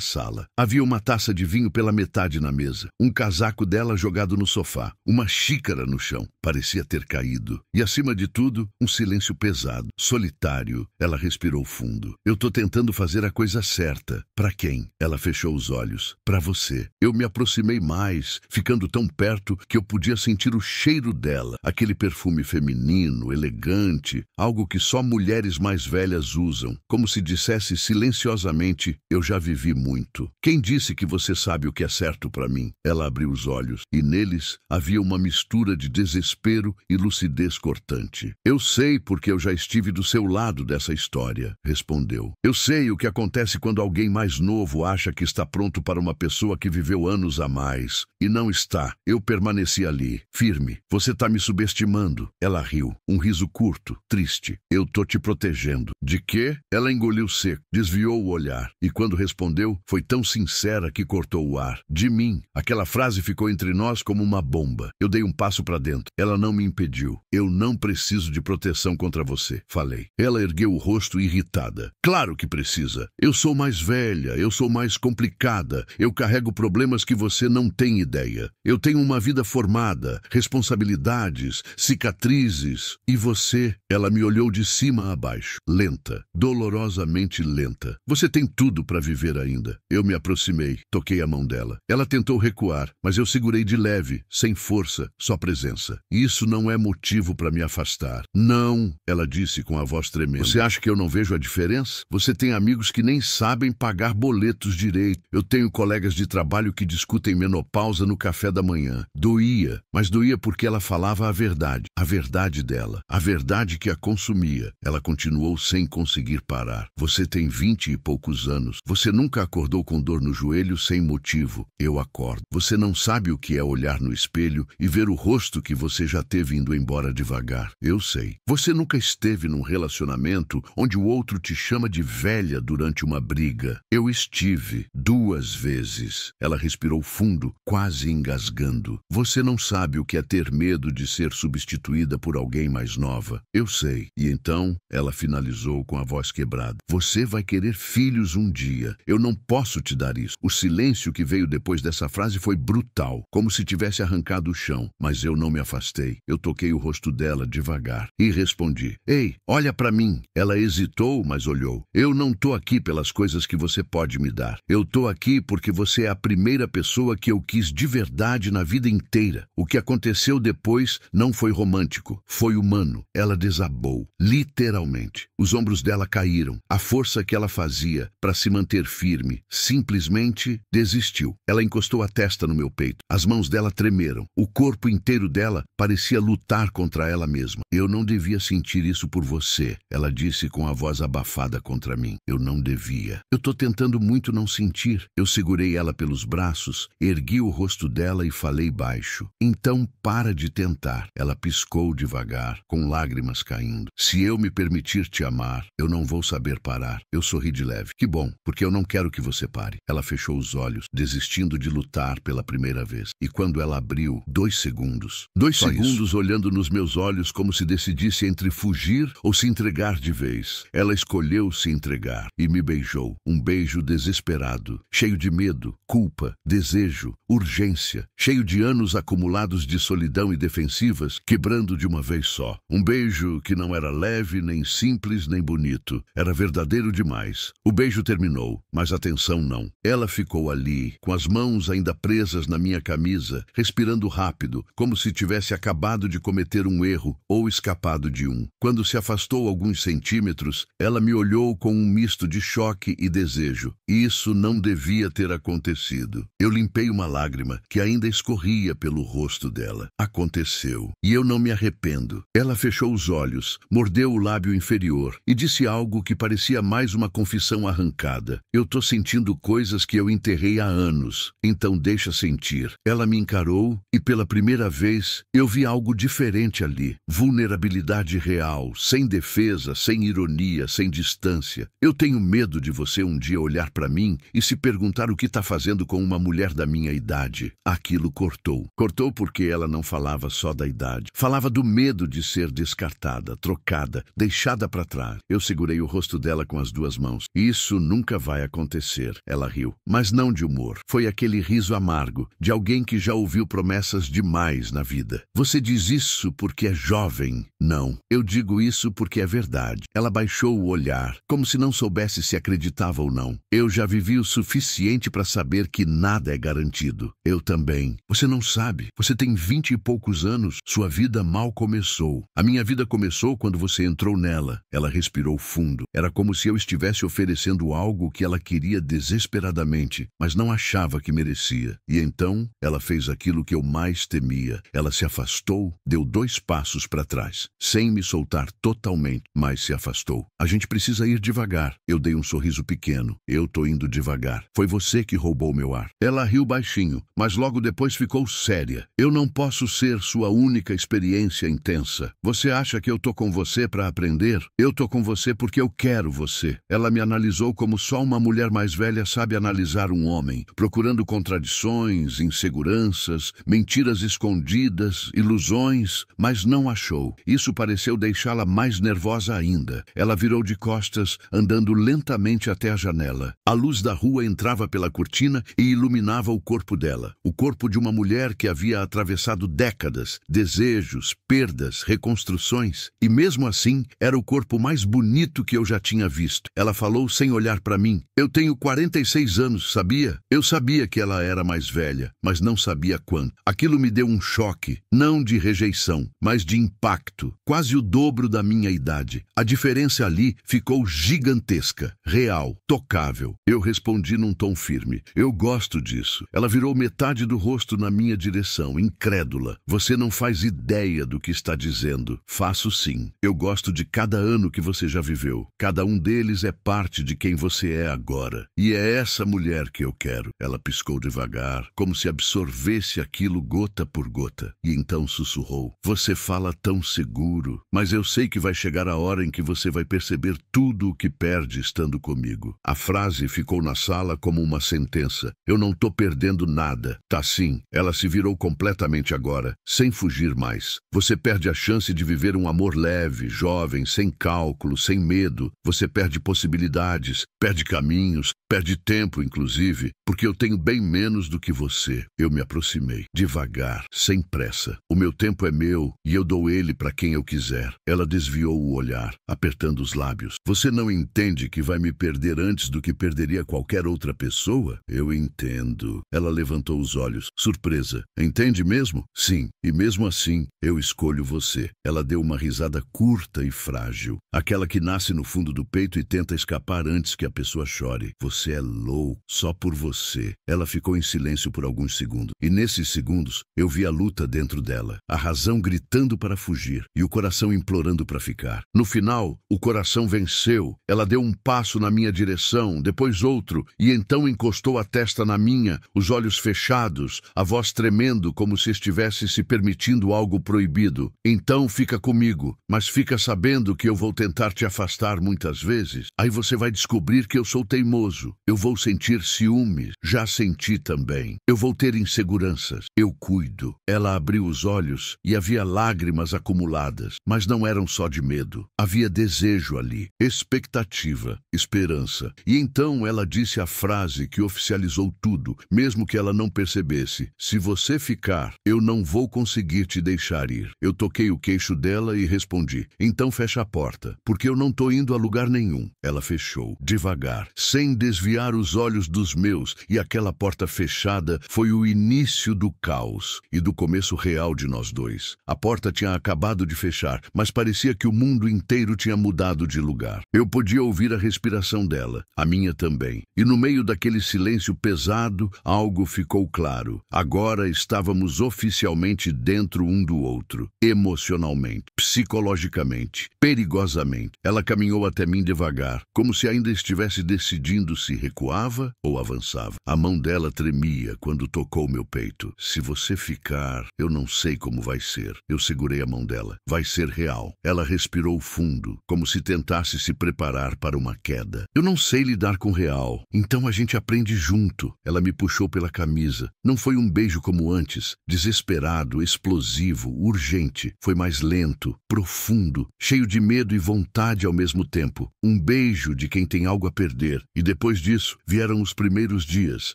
sala. Havia uma taça de vinho pela metade na mesa, um casaco dela jogado no sofá, uma xícara no chão, parecia ter caído. E acima de tudo, um silêncio pesado, solitário. Ela respirou fundo. "Eu tô tentando fazer a coisa certa." "Pra quem?" Ela fechou os olhos. "Pra você." Eu me aproximei mais, ficando tão perto que eu podia sentir o cheiro dela, aquele perfume feminino, elegante, algo que só mulheres mais velhas usam, como se dissesse silenciosamente: "Eu já vivi muito." "Quem disse que você sabe o que é certo pra mim?" Ela abriu os olhos, e neles havia uma mistura de desespero e lucidez cortante. "Eu sei porque eu já estive do seu lado dessa história", respondeu. "Eu sei o que acontece quando alguém mais novo acha que está pronto para uma pessoa que viveu anos a mais. E não está." Eu permaneci ali, firme. "Você está me subestimando." Ela riu, um riso curto, triste. "Eu tô te protegendo." "De quê?" Ela engoliu seco, desviou o olhar, e quando respondeu, foi tão sincera que cortou o ar. "De mim." Aquela frase ficou entre nós como uma bomba. Eu dei um passo para dentro. Ela não me impediu. "Eu não preciso de proteção contra você", falei. Ela ergueu o rosto irritada. "Claro que precisa. Eu sou mais velha, eu sou mais complicada, eu carrego problemas que você não tem ideia. Eu tenho uma vida formada, responsabilidades, cicatrizes. E você?" Ela me olhou de cima a baixo, lenta, dolorosamente lenta. "Você tem tudo para viver ainda." Eu me aproximei. Toquei a mão dela. Ela tentou recuar, mas eu segurei de leve, sem força, só presença. Isso não é motivo para me afastar. Não, ela disse com a voz tremenda. Você acha que eu não vejo a diferença? Você tem amigos que nem sabem pagar boletos direito. Eu tenho colegas de trabalho que discutem menopausa no café da manhã. Doía, mas doía porque ela falava a verdade dela, a verdade que a consumia. Ela continuou sem conseguir parar. Você tem 20 e poucos anos. Você nunca acordou com dor no joelho sem motivo. Eu acordo. Você não sabe o que é olhar no espelho e ver o rosto que você já teve indo embora devagar. Eu sei. Você nunca esteve num relacionamento onde o outro te chama de velha durante uma briga. Eu estive 2 vezes. Ela respirou fundo, quase engasgando. Você não sabe o que é ter medo de ser substituída por alguém mais nova. Eu sei. E então, ela finalizou com a voz quebrada. Você vai querer filhos um dia. Eu não posso te dar isso. O silêncio que veio depois dessa frase foi brutal, como se tivesse arrancado o chão. Mas eu não me afastei. Eu toquei o rosto dela devagar e respondi. Ei, olha pra mim. Ela hesitou, mas olhou. Eu não tô aqui pelas coisas que você pode me dar. Eu tô aqui porque você é a primeira pessoa que eu quis de verdade na vida inteira. O que aconteceu depois não foi romântico, foi humano. Ela desabou, literalmente. Os ombros dela caíram. A força que ela fazia para se manter firme simplesmente desistiu. Ela encostou a testa no meu peito. As mãos dela tremeram. O corpo inteiro dela parecia lutar contra ela mesma. Eu não devia sentir isso por você, ela disse com a voz abafada contra mim. Eu não devia. Eu tô tentando muito não sentir. Eu segurei ela pelos braços, ergui o rosto dela e falei baixo. Então para de tentar. Ela piscou devagar, com lágrimas caindo. Se eu me permitir te amar, eu não vou saber parar. Eu sorri de leve. Que bom, porque eu não quero que você pare. Ela fechou os olhos, desistindo de lutar pela primeira vez. E quando ela abriu, 2 segundos. 2 segundos olhando nos meus olhos como se decidisse entre fugir ou se entregar de vez. Ela escolheu se entregar e me beijou. Um beijo desesperado, cheio de medo, culpa, desejo, urgência, cheio de anos acumulados de solidão e defensivas, quebrando de uma vez só. Um beijo que não era leve, nem simples, nem bonito. Era verdadeiro demais. O beijo terminou, mas a tensão não. Ela ficou ali, com as mãos ainda presas na minha camisa, respirando rápido, como se tivesse acabado de cometer um erro ou escapado de um. Quando se afastou alguns centímetros, ela me olhou com um misto de choque e desejo. Isso não devia ter acontecido. Eu limpei uma lágrima que ainda escorria pelo rosto dela. Aconteceu. E eu não me arrependo. Ela fechou os olhos, mordeu o lábio inferior e disse algo que parecia mais uma confissão arrancada. Eu tô sentindo coisas que eu enterrei há anos. Então deixa sentir. Ela me encarou e pela primeira vez eu vi algo diferente ali. Vulnerabilidade real, sem defesa, sem ironia, sem distância. Eu tenho medo de você um dia olhar para mim e se perguntar o que tá fazendo com uma mulher da minha idade. Aquilo cortou. Cortou porque ela não falava só da idade. Falava do medo de ser descartada, trocada, deixada para trás. Eu segurei o rosto dela com as 2 mãos. Isso nunca vai acontecer. Ela riu, mas não de humor. Foi aquele riso amargo de alguém que já ouviu promessas demais na vida. Você diz isso porque é jovem. Não, eu digo isso porque é verdade. Ela baixou o olhar, como se não soubesse se acreditava ou não. Eu já vivi o suficiente para saber que nada é garantido. Eu também. Você não sabe. Você tem 20 e poucos anos. Sua vida mal começou. A minha vida começou quando você entrou nela. Ela respirou fundo. Era como se eu estivesse oferecendo algo que ela queria desesperadamente, mas não achava que merecia. E então, ela fez aquilo que eu mais temia. Ela se afastou, deu 2 passos para trás, sem me soltar totalmente, mas se afastou. A gente precisa ir devagar. Eu dei um sorriso pequeno. Eu tô indo devagar. Foi você que roubou meu ar. Ela riu baixinho, mas logo depois ficou séria. Eu não posso ser sua única experiência intensa. Você acha que eu tô com você para aprender? Eu tô com você porque eu quero você. Ela me analisou como só uma mulher mais velha sabe analisar um homem, procurando contradições, inseguranças, mentiras escondidas, ilusões, mas não achou. Isso pareceu deixá-la mais nervosa ainda. Ela virou de costas, andando lentamente até a janela. A luz da rua entrava pela cortina e iluminava o corpo dela. O corpo de uma mulher que havia atravessado décadas, desejos, perdas, reconstruções. E mesmo assim, era o corpo mais bonito que eu já tinha visto. Ela falou sem olhar para mim. Eu tenho 46 anos, sabia? Eu sabia que ela era mais velha, mas não sabia quanto. Aquilo me deu um choque, não de rejeição, mas de impacto, quase o dobro da minha idade. A diferença ali ficou gigantesca, real, tocável. Eu respondi num tom firme. Eu gosto disso. Ela virou metade do rosto na minha direção, incrédula. Você não faz ideia do que está dizendo. Faço sim. Eu gosto de cada ano que você já viveu. Cada um deles é parte de quem você é agora. E é essa mulher que eu quero. Ela piscou devagar, como se absorvesse aquilo gota por gota. E então sussurrou. Você fala tão seguro, mas eu sei que vai chegar a hora em que você vai perceber tudo o que perde estando comigo. A frase ficou na sala como uma sentença. Eu não tô perdendo nada. Tá sim. Ela se virou completamente agora, sem fugir mais. Você perde a chance de viver um amor leve, jovem, sem cálculo, sem medo. Você perde possibilidades, perde caminhos, perde tempo, inclusive, porque eu tenho bem menos do que você. Eu me aproximei, devagar, sem pressa. O meu tempo é meu e eu dou ele para quem eu quiser. Ela desviou o olhar, apertando os lábios. Você não entende que vai me perder antes do que perderia qualquer outra pessoa? Eu entendo. Ela levantou os olhos, surpresa. Entende mesmo? Sim. E mesmo assim, eu escolho você. Ela deu uma risada curta e frágil. Aquela que nasce no fundo do peito e tenta escapar antes que a pessoa chore. Você é louco, só por você. Ela ficou em silêncio por alguns segundos. E nesses segundos, eu vi a luta dentro dela. A razão gritando para fugir e o coração implorando para ficar. No final, o coração venceu. Ela deu um passo na minha direção, depois outro, e então encostou a testa na minha, os olhos fechados, a voz tremendo como se estivesse se permitindo algo proibido. Então fica comigo, mas fica sabendo que eu vou tentar te afastar muitas vezes. Aí você vai descobrir que eu sou teimoso. Eu vou sentir ciúmes. Já senti também. Eu vou ter inseguranças. Eu cuido. Ela abriu os olhos e havia lágrimas acumuladas, mas não eram só de medo. Havia desejo ali, expectativa, esperança. E então ela disse a frase que oficializou tudo, mesmo que ela não percebesse. Se você ficar, eu não vou conseguir te deixar ir. Eu toquei o queixo dela e respondi. Então fecha a porta, porque eu não tô indo a lugar nenhum. Ela fechou, devagar, sem desviar os olhos dos meus, e aquela porta fechada foi o início do caos e do começo real de nós dois. A porta tinha acabado de fechar, mas parecia que o mundo inteiro tinha mudado de lugar. Eu podia ouvir a respiração dela, a minha também. E no meio daquele silêncio pesado, algo ficou claro. Agora estávamos oficialmente dentro um do outro, emocionalmente, psicologicamente, perigosamente. Ela caminhou até mim devagar, como se ainda estivesse decidindo se recuava ou avançava. A mão dela tremia quando tocou meu peito. Se você ficar, eu não sei como vai ser. Eu segurei a mão dela. Vai ser real. Ela respirou fundo, como se tentasse se preparar para uma queda. Eu não sei lidar com real, então a gente aprende junto. Ela me puxou pela camisa. Não foi um beijo como antes, desesperado, explosivo, urgente. Foi mais lento, profundo, cheio de medo e vontade ao mesmo tempo. Um beijo de quem tem algo a perder. E depois disso, vieram os primeiros dias,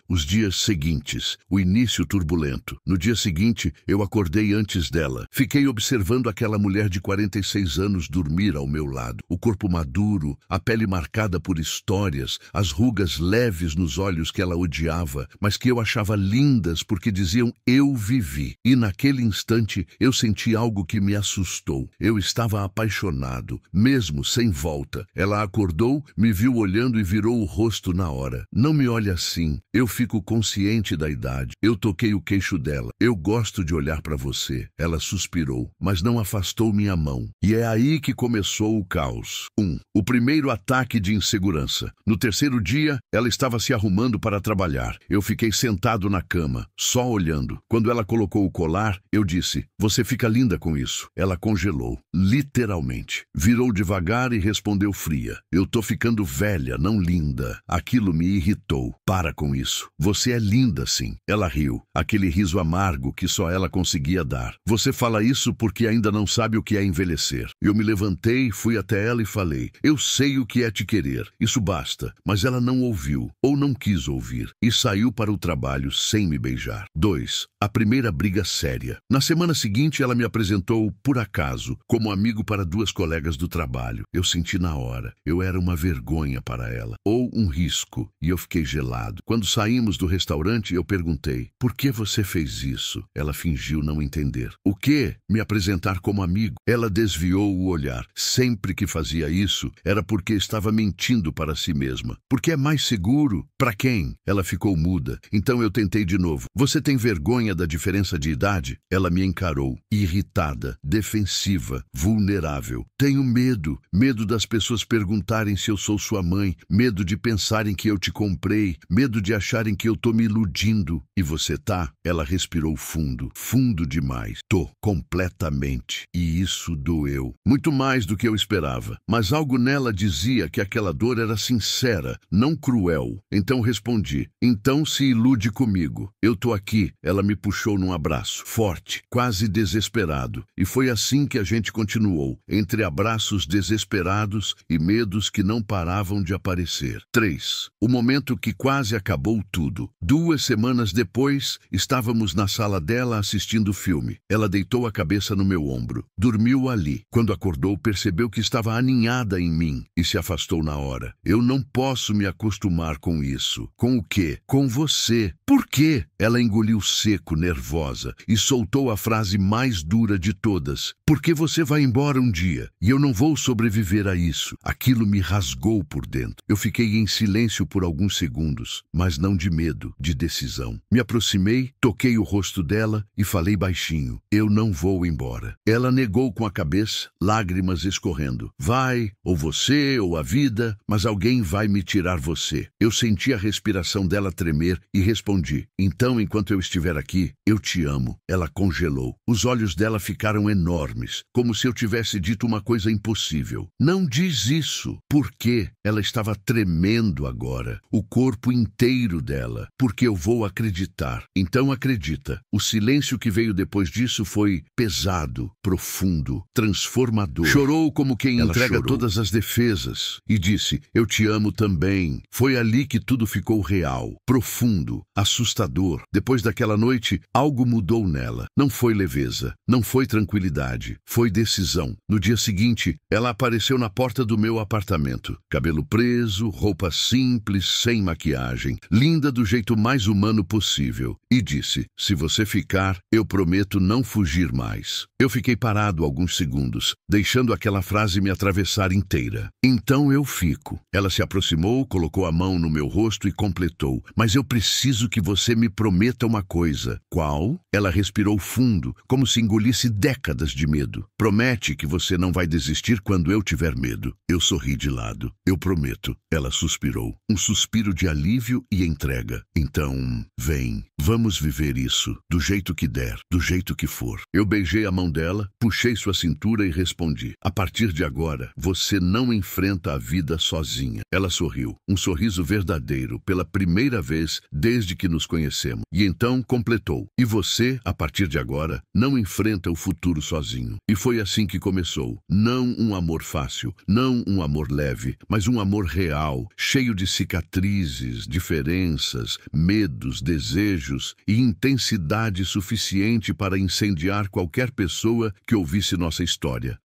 os dias seguintes, o início turbulento. No dia seguinte, eu acordei antes dela. Fiquei observando aquela mulher de 46 anos dormir ao meu lado. O corpo maduro, a pele marcada por histórias, as rugas leves nos olhos que ela odiava, mas que eu achava lindas porque diziam eu vivi. E naquele instante, eu senti algo que me assustou. Eu estava apaixonado, mesmo sem volta. Ela acordou, me viu olhando e virou o rosto na hora. Não me olhe assim. Eu fico consciente da idade. Eu toquei o queixo dela. Eu gosto de olhar para você. Ela suspirou, mas não afastou minha mão. E é aí que começou o caos. O primeiro ataque de insegurança. No terceiro dia, ela estava se arrumando para trabalhar. Eu fiquei sentado na cama, só olhando. Quando ela colocou o colar, eu disse, você fica linda com isso. Ela congelou, literalmente. Virou devagar e respondeu fria. Eu tô ficando velha, não linda. Aquilo me irritou. Para com isso. Você é linda, sim. Ela riu. Aquele riso amargo que só ela conseguia dar. Você fala isso porque ainda não sabe o que é envelhecer. Eu me levantei, fui até ela e falei, eu sei o que é te querer. Isso basta. Mas ela não ouviu, ou não quis ouvir, e saiu para o trabalho sem me beijar. 2. A primeira briga séria. Na semana seguinte, ela me apresentou, por acaso, como amigo para 2 colegas do trabalho. Eu senti na hora. Eu era uma vergonha para ela. Ou um risco. chuvisco e eu fiquei gelado. Quando saímos do restaurante, eu perguntei: por que você fez isso? Ela fingiu não entender. O quê? Me apresentar como amigo. Ela desviou o olhar. Sempre que fazia isso, era porque estava mentindo para si mesma. Porque é mais seguro? Para quem? Ela ficou muda. Então eu tentei de novo. Você tem vergonha da diferença de idade? Ela me encarou, irritada, defensiva, vulnerável. Tenho medo. Medo das pessoas perguntarem se eu sou sua mãe. Medo de pensarem que eu te comprei. Medo de acharem que eu tô me iludindo. E você tá? Ela respirou fundo. Fundo demais. Tô, completamente. E isso doeu. Muito mais do que eu esperava. Mas algo nela dizia que aquela dor era sincera, não cruel. Então respondi: então se ilude comigo. Eu tô aqui. Ela me puxou num abraço, forte, quase desesperado. E foi assim que a gente continuou, entre abraços desesperados e medos que não paravam de aparecer. 3. O momento que quase acabou tudo. 2 semanas depois, estávamos na sala dela assistindo o filme. Ela deitou a cabeça no meu ombro. Dormiu ali. Quando acordou, percebeu que estava aninhada em mim e se afastou na hora. Eu não posso me acostumar com isso. Com o quê? Com você. Por quê? Ela engoliu seco, nervosa, e soltou a frase mais dura de todas. Porque você vai embora um dia, e eu não vou sobreviver a isso. Aquilo me rasgou por dentro. Eu fiquei em silêncio por alguns segundos, mas não de medo, de decisão. Me aproximei, toquei o rosto dela e falei baixinho: eu não vou embora. Ela negou com a cabeça, lágrimas escorrendo. Vai, ou você, ou a vida, mas alguém vai me tirar você. Eu senti a respiração dela tremer e respondi: então, enquanto eu estiver aqui, eu te amo. Ela congelou. Os olhos dela ficaram enormes, como se eu tivesse dito uma coisa impossível. Não diz isso. Por quê? Ela estava tremendo agora, o corpo inteiro dela. Porque eu vou acreditar. Então acredita. O silêncio que veio depois disso foi pesado, profundo, transformador. Chorou como quem entrega todas as defesas e disse: eu te amo também. Foi ali que tudo ficou real, profundo, assustador. Depois daquela noite, algo mudou nela. Não foi leveza, não foi tranquilidade, foi decisão. No dia seguinte, ela apareceu na porta do meu apartamento. Cabelo preso, roupa simples, sem maquiagem, linda do jeito mais humano possível. E disse: se você ficar, eu prometo não fugir mais. Eu fiquei parado alguns segundos, deixando aquela frase me atravessar inteira. Então eu fico. Ela se aproximou, colocou a mão no meu rosto e completou: mas eu preciso que você me prometa uma coisa. Qual? Ela respirou fundo, como se engolisse décadas de medo. Promete que você não vai desistir quando eu tiver medo. Eu sorri de lado. Eu prometo. Ela suspirou. Um suspiro de alívio e entrega. Então, vem. Vamos viver isso. Do jeito que der. Do jeito que for. Eu beijei a mão dela, puxei sua cintura e respondi: a partir de agora, você não enfrenta a vida sozinha. Ela sorriu. Um sorriso verdadeiro, pela primeira vez desde que nos conhecemos. E então completou: e você, a partir de agora, não enfrenta o futuro sozinho. E foi assim que começou. Não um amor fácil, não um amor leve, mas um amor real, cheio de cicatrizes, diferenças, medos, desejos e intensidade suficiente para incendiar qualquer pessoa que ouvisse nossa história.